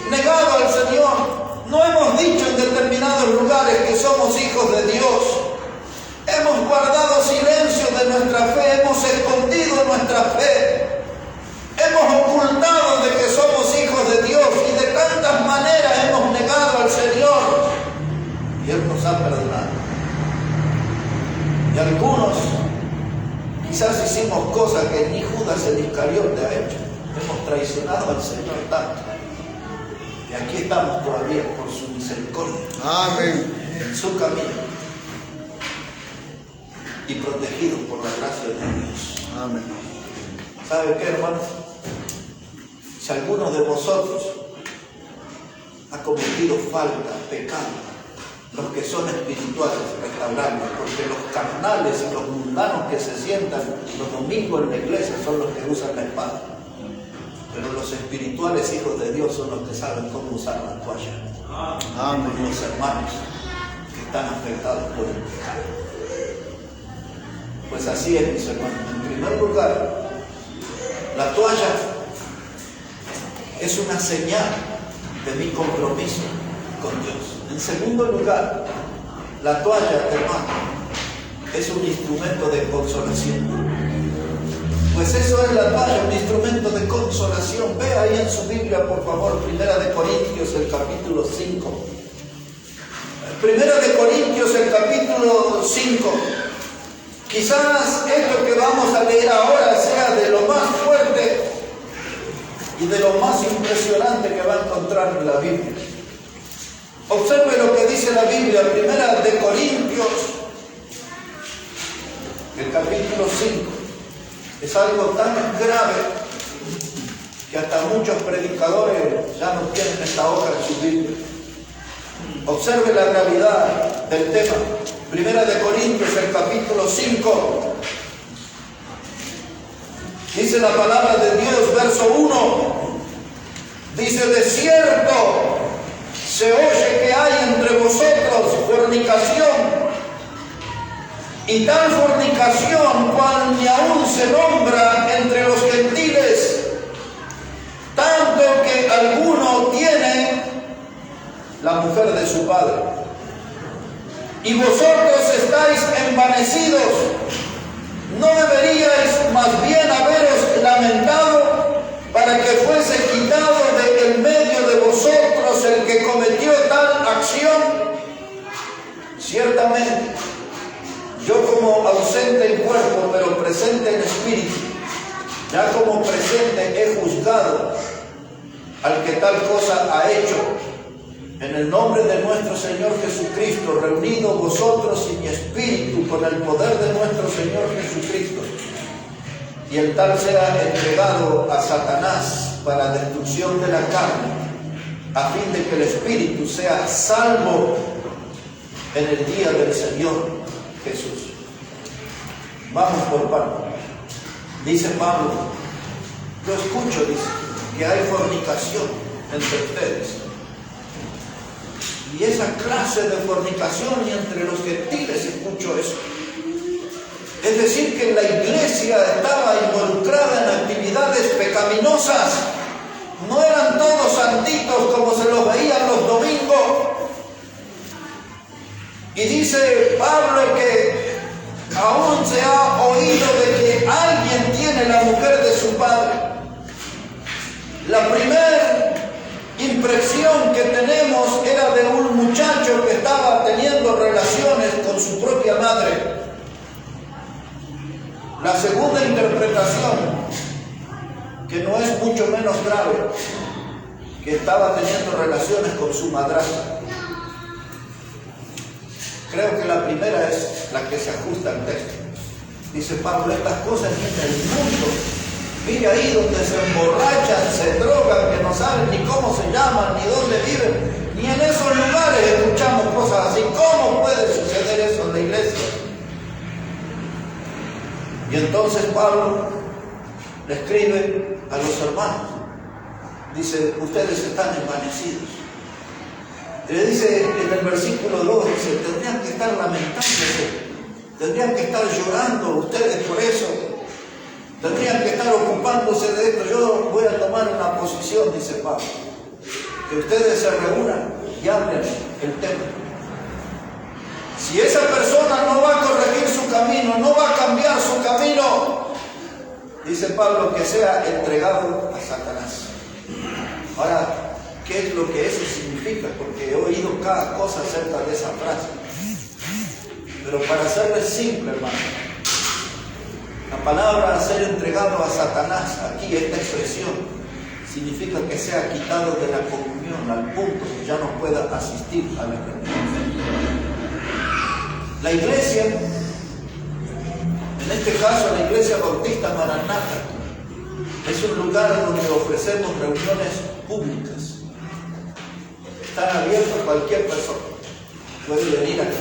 Negado al Señor. No hemos dicho en determinados lugares que somos hijos de Dios. Hemos guardado silencio de nuestra fe, hemos escondido nuestra fe. Hemos ocultado de que somos hijos de Dios y de tantas maneras hemos negado al Señor. Y Él nos ha perdonado. Y algunos quizás hicimos cosas que ni Judas el Iscariote ha hecho. Hemos traicionado al Señor tanto. Y aquí estamos todavía por su misericordia. Amén. En su camino. Y protegidos por la gracia de Dios. Amén. ¿Sabe qué, hermanos? Si alguno de vosotros ha cometido falta, pecado, los que son espirituales, restaurarlos, porque los carnales y los mundanos que se sientan los domingos en la iglesia son los que usan la espada. Pero los espirituales hijos de Dios son los que saben cómo usar la toalla. Amén. Los hermanos que están afectados por el pecado. Pues así es, mis hermanos. En primer lugar, la toalla es una señal de mi compromiso con Dios. En segundo lugar, la toalla, hermano, es un instrumento de consolación. Pues eso es la toalla, un instrumento de consolación. Ve ahí en su Biblia, por favor, 1 Corintios, el capítulo 5. 1 Corintios, el capítulo 5. Quizás esto que vamos a leer ahora sea de lo más fuerte y de lo más impresionante que va a encontrar en la Biblia. Observe lo que dice la Biblia, 1 Corintios, el capítulo 5. Es algo tan grave que hasta muchos predicadores ya no tienen esta hoja en su Biblia. Observe la gravedad del tema. 1 Corintios, el capítulo 5. Dice la palabra de Dios, verso 1. Dice, de cierto, se oye que hay entre vosotros fornicación, y tal fornicación cual ni aún se nombra entre los gentiles, tanto que alguno tiene la mujer de su padre. Y vosotros estáis envanecidos. ¿No deberíais más bien haberos lamentado para que fuese quitado de en medio de vosotros el que cometió tal acción? Ciertamente, yo como ausente en cuerpo, pero presente en espíritu, ya como presente he juzgado al que tal cosa ha hecho. En el nombre de nuestro Señor Jesucristo, reunidos vosotros y mi espíritu con el poder de nuestro Señor Jesucristo, y el tal sea entregado a Satanás para destrucción de la carne, a fin de que el espíritu sea salvo en el día del Señor Jesús. Vamos por Pablo. Dice Pablo, yo escucho, dice, que hay fornicación entre ustedes. Y esa clase de fornicación y entre los gentiles escucho eso. Es decir, que la iglesia estaba involucrada en actividades pecaminosas. No eran todos santitos como se los veían los domingos. Y dice Pablo que aún se ha oído de que alguien tiene la mujer de su padre. La primera impresión que tenemos era de un muchacho que estaba teniendo relaciones con su propia madre. La segunda interpretación, que no es mucho menos grave, que estaba teniendo relaciones con su madrastra. Creo que la primera es la que se ajusta al texto. Dice Pablo, estas cosas en el mundo. Mire ahí donde se emborrachan, se drogan, que no saben ni cómo se llaman, ni dónde viven, ni en esos lugares escuchamos cosas así. ¿Cómo puede suceder eso en la iglesia? Y entonces Pablo le escribe a los hermanos. Dice, ustedes están envanecidos. Y le dice en el versículo 2, dice, tendrían que estar lamentándose, tendrían que estar llorando ustedes por eso, tendrían que estar ocupándose de esto. Yo voy a tomar una posición, dice Pablo, que ustedes se reúnan y hablen el tema. Si esa persona no va a corregir su camino, no va a cambiar su camino, dice Pablo, que sea entregado a Satanás. Ahora, ¿qué es lo que eso significa? Porque he oído cada cosa acerca de esa frase. Pero para hacerles simple, hermano, la palabra ser entregado a Satanás, aquí esta expresión, significa que sea quitado de la comunión al punto que ya no pueda asistir a la reunión. La iglesia, en este caso la iglesia bautista Maranatha, es un lugar donde ofrecemos reuniones públicas. Están abiertos a cualquier persona, puede venir acá.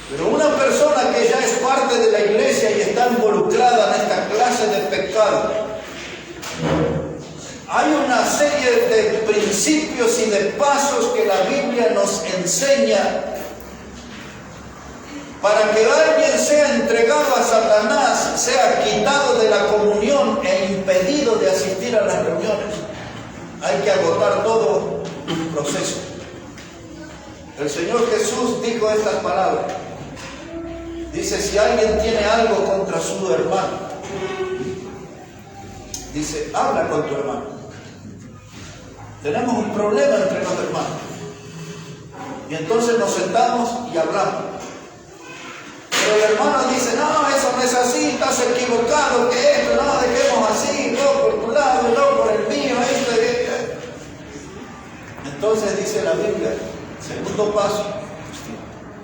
Pero una persona que ya es parte de la iglesia y está involucrada en esta clase de pecado, hay una serie de principios y de pasos que la Biblia nos enseña para que alguien sea entregado a Satanás, sea quitado de la comunión e impedido de asistir a las reuniones. Hay que agotar todo un proceso. El Señor Jesús dijo estas palabras. Dice, si alguien tiene algo contra su hermano, dice, habla con tu hermano. Tenemos un problema entre los hermanos. Y entonces nos sentamos y hablamos. Pero el hermano dice, no, eso no es así, estás equivocado, que esto, no, dejemos así, no por tu lado, no por el mío, esto. Entonces dice la Biblia, segundo paso,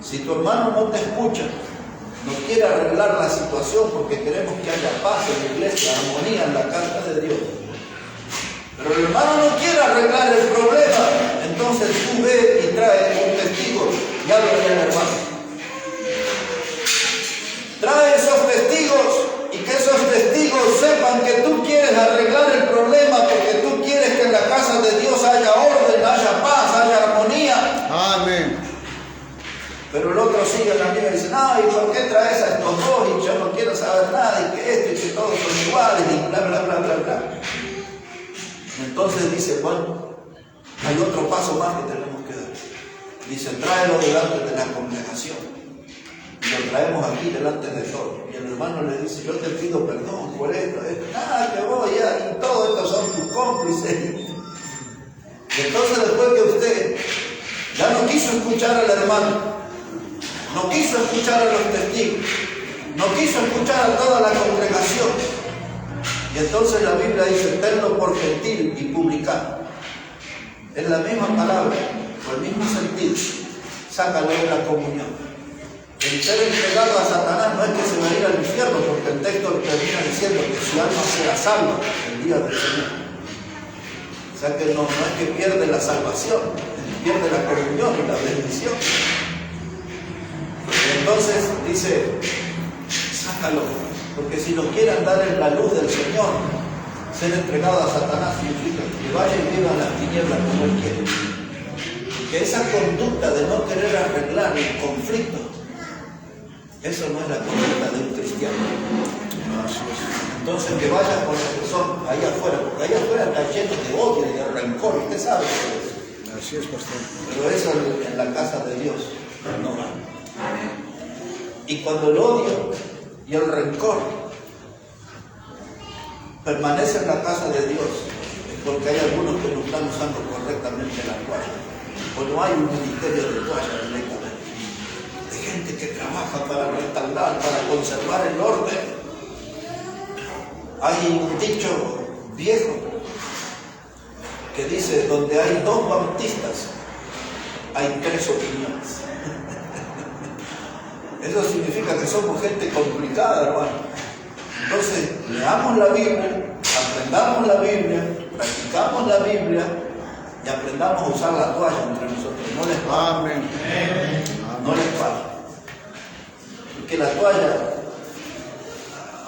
si tu hermano no te escucha, no quiere arreglar la situación porque queremos que haya paz en la iglesia, armonía en la casa de Dios, pero el hermano no quiere arreglar el problema, entonces tú ve y trae un testigo y háblale al hermano. Trae esos testigos y que esos testigos sepan que tú quieres arreglar el problema porque tú quieres que en la casa de Dios haya orden, haya paz, haya armonía. Amén. Pero el otro sigue en la misma y dice, no, ¿y por qué traes a estos dos? Y yo no quiero saber nada, y que esto, y que todos son iguales, y bla, bla, bla, bla, bla. Entonces dice, bueno, hay otro paso más que tenemos que dar. Dice, tráelo delante de la congregación. Y lo traemos aquí delante de todos. Y el hermano le dice, yo te pido perdón por esto. Nada, que voy, ya, y todo esto son tus cómplices. Y entonces después que usted ya no quiso escuchar al hermano, no quiso escuchar a los testigos, no quiso escuchar a toda la congregación. Y entonces la Biblia dice, tenlo por gentil y publicano. Es la misma palabra, por el mismo sentido. Sácalo de la comunión. El ser entregado a Satanás no es que se va a ir al infierno, porque el texto termina diciendo que su alma será salva el día del Señor. O sea que no es que pierde la salvación, pierde la comunión y la bendición. Entonces dice, sácalo, porque si no quiere andar en la luz del Señor, ser entregado a Satanás significa que vaya y viva en las tinieblas como él quiere. Que esa conducta de no querer arreglar el conflicto, eso no es la conducta de un cristiano. Entonces que vaya con los que son ahí afuera, porque ahí afuera está lleno de odio y de rencor, usted sabe eso. Así es, pastor. Pero eso en la casa de Dios no va. Y cuando el odio y el rencor permanece en la casa de Dios, es porque hay algunos que no están usando correctamente la toalla. O no hay un ministerio de toalla directamente. De gente que trabaja para restaurar, para conservar el orden. Hay un dicho viejo que dice, donde hay dos bautistas, hay tres opiniones. Eso significa que somos gente complicada, hermano. Entonces, leamos la Biblia, aprendamos la Biblia, practicamos la Biblia y aprendamos a usar la toalla entre nosotros. No les paga. Amén. No les paga. Porque la toalla,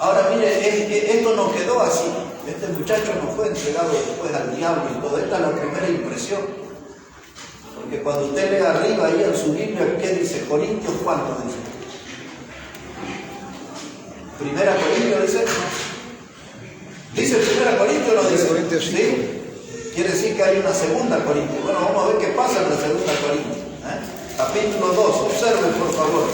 Ahora mire, esto no quedó así. Este muchacho no fue entregado después al diablo y todo. Esta es la primera impresión. Porque cuando usted lee arriba ahí en su Biblia, ¿qué dice? Corintios, ¿cuánto dice? Primera Corintios dice. ¿Dice Primera Corintios o no dice? Corintios 5. ¿Sí? Quiere decir que hay una segunda Corintios. Bueno, vamos a ver qué pasa en la segunda Corintios. Capítulo 2, observen por favor.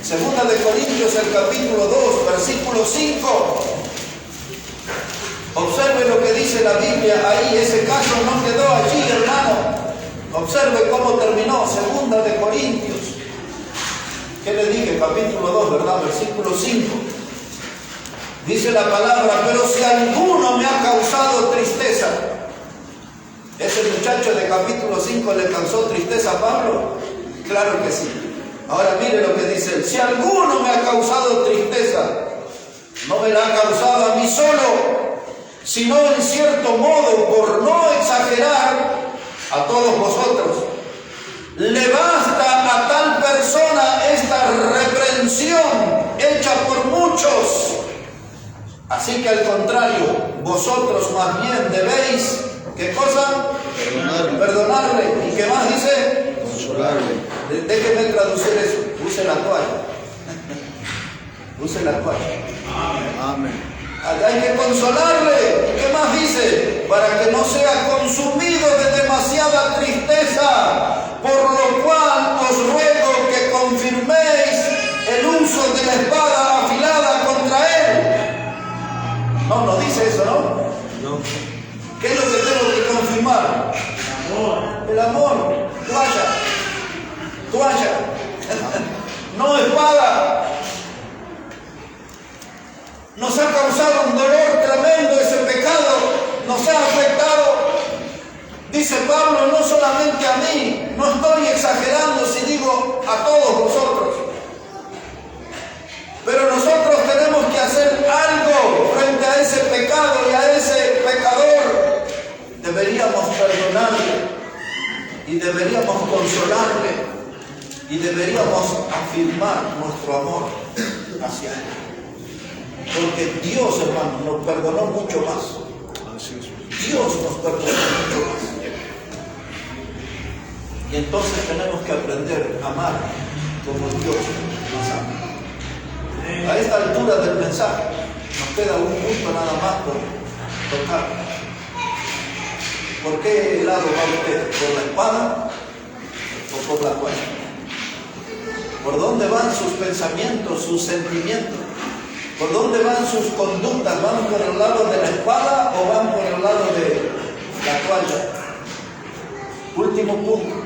Segunda de Corintios, el capítulo 2, versículo 5. Observe lo que dice la Biblia ahí. Ese caso no quedó allí, hermano. Observe cómo terminó. Segunda de Corintios. ¿Qué le dije? Capítulo 2, ¿verdad? Versículo 5. Dice la palabra: pero si alguno me ha causado tristeza. ¿Ese muchacho de capítulo 5 le causó tristeza a Pablo? Claro que sí. Ahora mire lo que dice él: si alguno me ha causado tristeza, no me la ha causado a mí solo, sino en cierto modo, por no exagerar, a todos vosotros. Le basta a tal persona esta reprensión hecha por muchos. Así que al contrario, vosotros más bien debéis, ¿qué cosa? Perdonarle. ¿Y qué más dice? Consolarle. Déjeme traducir eso. Use la toalla. Use la toalla. Amén. Hay que consolarle. ¿Y qué más dice? Para que no sea consumido de demasiada tristeza, por lo cual os ruego que confirméis el uso de la espada afilada contra él. No dice eso, ¿no? No. ¿Qué es lo que tengo que confirmar? El amor. Toalla. No espada. Nos ha causado un dolor tremendo ese pecado. Nos ha afectado. Dice Pablo, no solamente a mí. No estoy exagerando si digo a todos vosotros. Pero nosotros tenemos que hacer algo frente a ese pecado y a ese pecador. Deberíamos perdonarle y deberíamos consolarle y deberíamos afirmar nuestro amor hacia él. Porque Dios, hermano, nos perdonó mucho más. Dios nos perdonó mucho más. Y entonces tenemos que aprender a amar como Dios nos ama. A esta altura del mensaje nos queda un punto nada más por tocar. ¿Por qué lado va usted? ¿Por la espada o por la toalla? ¿Por dónde van sus pensamientos, sus sentimientos? ¿Por dónde van sus conductas? ¿Van por el lado de la espada o van por el lado de la toalla? Último punto.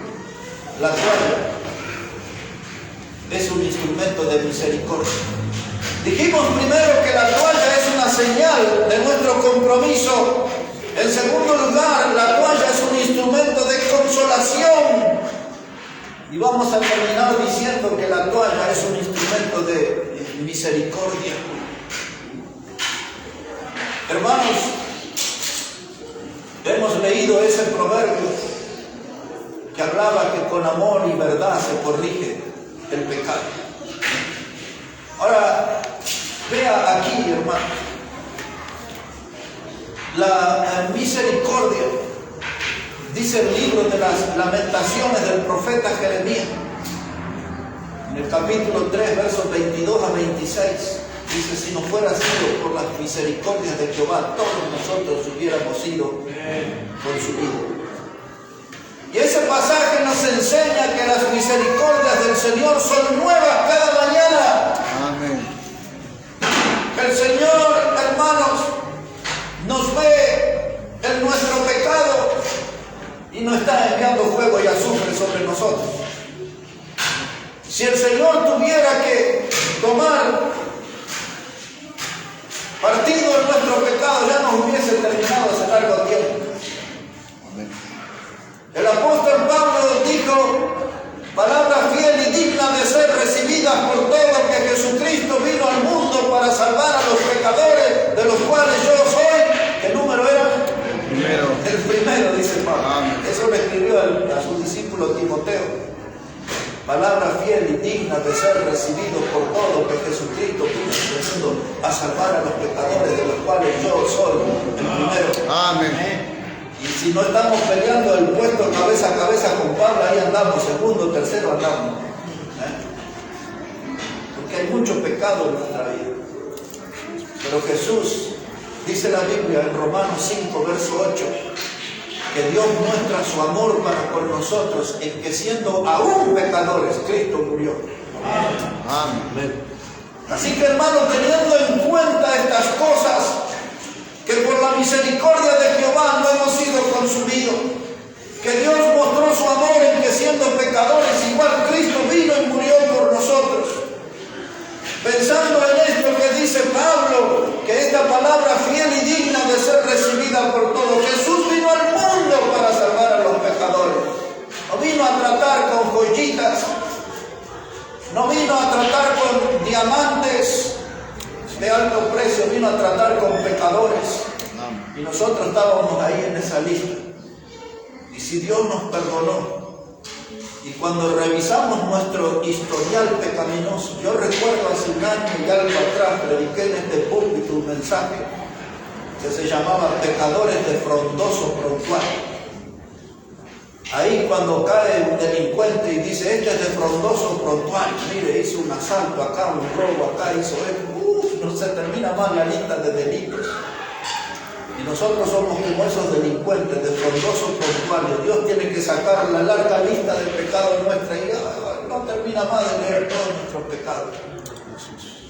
La toalla es un instrumento de misericordia. Dijimos primero que la toalla es una señal de nuestro compromiso. En segundo lugar, la toalla es un instrumento de consolación. Y vamos a terminar diciendo que la toalla es un instrumento de misericordia. Hermanos, hemos leído ese proverbio que hablaba que con amor y verdad se corrige el pecado. Ahora, vea aquí, hermano, la misericordia, dice el libro de las Lamentaciones del profeta Jeremías, en el capítulo 3, versos 22 a 26, dice: si no fuera sido por las misericordias de Jehová, todos nosotros hubiéramos sido consumidos. Y ese pasaje nos enseña que las misericordias del Señor son nuevas cada mañana. Amén. El Señor, hermanos, nos ve en nuestro pecado y no está enviando fuego y azufre sobre nosotros. Si el Señor tuviera que tomar partido en nuestro pecado, ya nos hubiese terminado hace largo tiempo. El apóstol Pablo dijo, palabra fiel y digna de ser recibidas por todos, que Jesucristo vino al mundo para salvar a los pecadores, de los cuales yo soy. ¿Qué número era? El primero, dice Pablo. Eso le escribió a su discípulo Timoteo. Palabra fiel y digna de ser recibido por todos, que Jesucristo vino a este mundo a salvar a los pecadores, de los cuales yo soy el primero. Amén. Y si no estamos peleando el puesto cabeza a cabeza con Pablo, ahí andamos, segundo, tercero andamos. Porque hay mucho pecado en nuestra vida. Pero Jesús, dice la Biblia en Romanos 5, verso 8, que Dios muestra su amor para con nosotros en que siendo aún pecadores, Cristo murió. Amén. Así que, hermanos, teniendo en cuenta estas cosas, que por la misericordia de Jehová no hemos sido consumidos, que Dios mostró su amor en que siendo pecadores, igual Cristo vino y murió por nosotros. Pensando en esto que dice Pablo, que esta palabra fiel y digna de ser recibida por todos, Jesús vino al mundo para salvar a los pecadores. No vino a tratar con joyitas, no vino a tratar con diamantes de alto precio, vino a tratar con pecadores. Y nosotros estábamos ahí en esa lista. Y si Dios nos perdonó, y cuando revisamos nuestro historial pecaminoso, yo recuerdo hace un año y algo atrás, prediqué en este púlpito un mensaje que se llamaba Pecadores de frondoso prontuario. Ahí cuando cae un delincuente y dice, este es de frondoso prontuario, mire, hizo un asalto acá, un robo acá, hizo esto, no se termina más la lista de delitos. Y nosotros somos como esos delincuentes de frondoso prontuario. Dios tiene que sacar la larga lista de pecados nuestra y no termina más de leer todos nuestros pecados.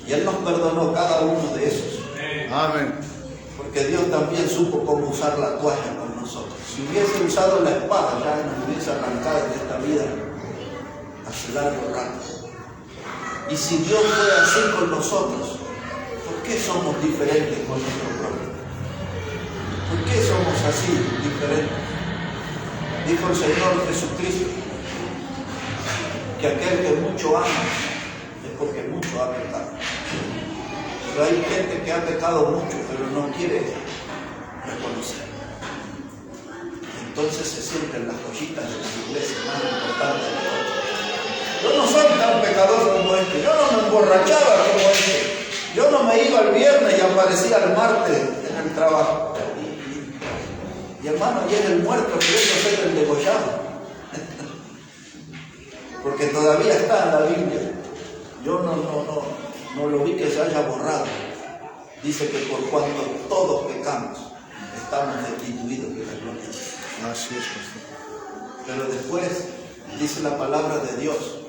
Y Él nos perdonó cada uno de esos. Amén. Porque Dios también supo cómo usar la toalla con nosotros. Si hubiese usado la espada, ya nos hubiese arrancado de esta vida hace largo rato. Y si Dios fue así con nosotros, ¿por qué somos diferentes con nuestro prójimo? ¿Por qué somos así diferentes? Dijo el Señor Jesucristo que aquel que mucho ama es porque mucho ha pecado. Pero hay gente que ha pecado mucho, pero no quiere reconocer. Entonces se sienten las joyitas de la iglesia más importantes de todas. Yo no soy tan pecador como este, yo no me emborrachaba como este, yo no me iba el viernes y aparecía el martes en el trabajo. Y hermano, ayer el muerto queriendo ser el degollado. Porque todavía está en la Biblia. Yo no lo vi que se haya borrado. Dice que por cuanto todos pecamos, estamos destituidos de la gloria. Así es, pastor. Pero después dice la palabra de Dios.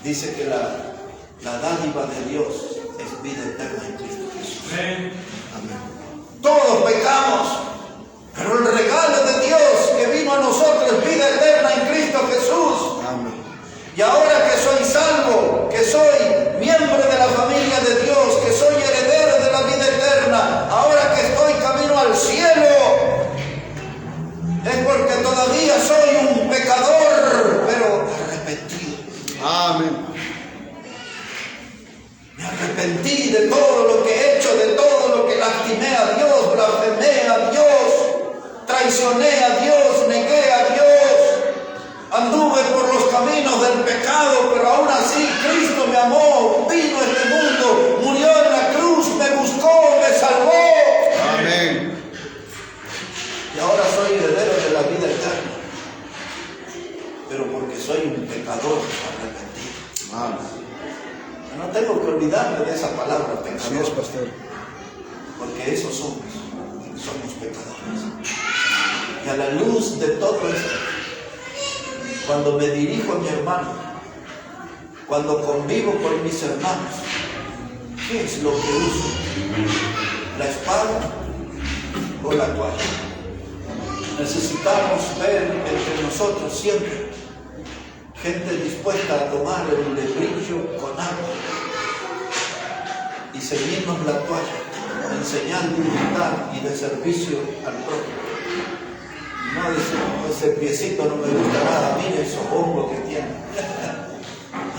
Dice que la dádiva de Dios es vida eterna en Cristo Jesús. Amén. Todos pecamos. Pero el regalo de Dios que vino a nosotros es vida eterna en Cristo Jesús. Amén. Y ahora que soy salvo, que soy miembro de la familia de Dios, que soy heredero de la vida eterna, ahora que estoy camino al cielo, es porque todavía soy un pecador, pero arrepentido. Amén. Me arrepentí de todo lo que he hecho, de todo lo que lastimé a Dios, blasfemé a Dios, traicioné a Dios, negué a Dios, anduve por los caminos del pecado, pero aún así Cristo me amó, vino a este mundo, murió en la cruz, me buscó, me salvó. Amén. Y ahora soy heredero de la vida eterna, pero porque soy un pecador arrepentido. Amén. No tengo que olvidarme de esa palabra, pecador. Así es, pastor. Porque eso somos pecadores. Y a la luz de todo esto, cuando me dirijo a mi hermano, cuando convivo con mis hermanos, ¿qué es lo que uso? ¿La espada o la toalla? Necesitamos ver entre nosotros siempre gente dispuesta a tomar el lebrillo con agua y seguirnos la toalla, enseñando humildad y de servicio al prójimo. No decir, ese piecito no me gusta nada, mire el sopongo que tiene.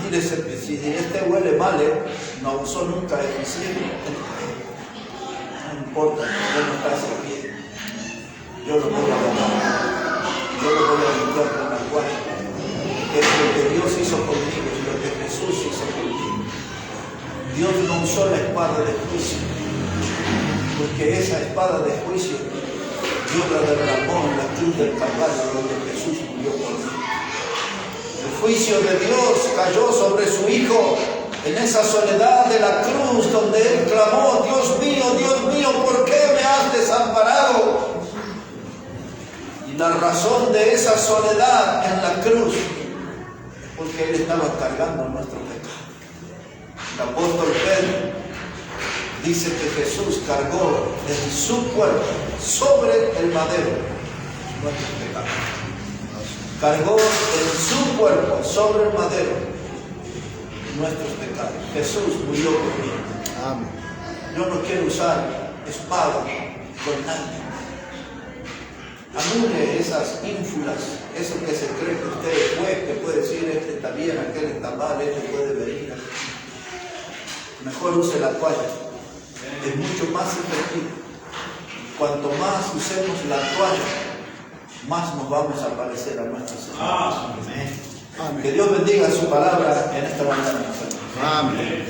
Mire ese piecito, y este huele mal, no usó nunca eficiente. No importa, yo no está ese pie. Yo lo voy a lavar, yo lo voy a limpiar con la toalla. es lo que Dios hizo conmigo y lo que Jesús hizo conmigo. Dios no usó la espada de juicio, porque esa espada de juicio Dios la derramó en la cruz del Calvario, donde Jesús murió por mí. El juicio de Dios cayó sobre su Hijo en esa soledad de la cruz, donde Él clamó: Dios mío, ¿por qué me has desamparado? Y la razón de esa soledad en la cruz es porque Él estaba cargando nuestro pecado. El apóstol Pedro dice que Jesús cargó en su cuerpo sobre el madero nuestros pecados. Cargó en su cuerpo sobre el madero nuestros pecados. Jesús murió por mí. Amén. Yo no quiero usar espada con nadie. Anule esas ínfulas, eso que se cree que usted es juez, que puede decir: este está bien, aquel está mal, este puede venir. Mejor use la toalla. Es mucho más efectivo. Cuanto más usemos la toalla, más nos vamos a parecer a nuestro Señor. Amén. Que Dios bendiga su palabra en esta mañana. Amén.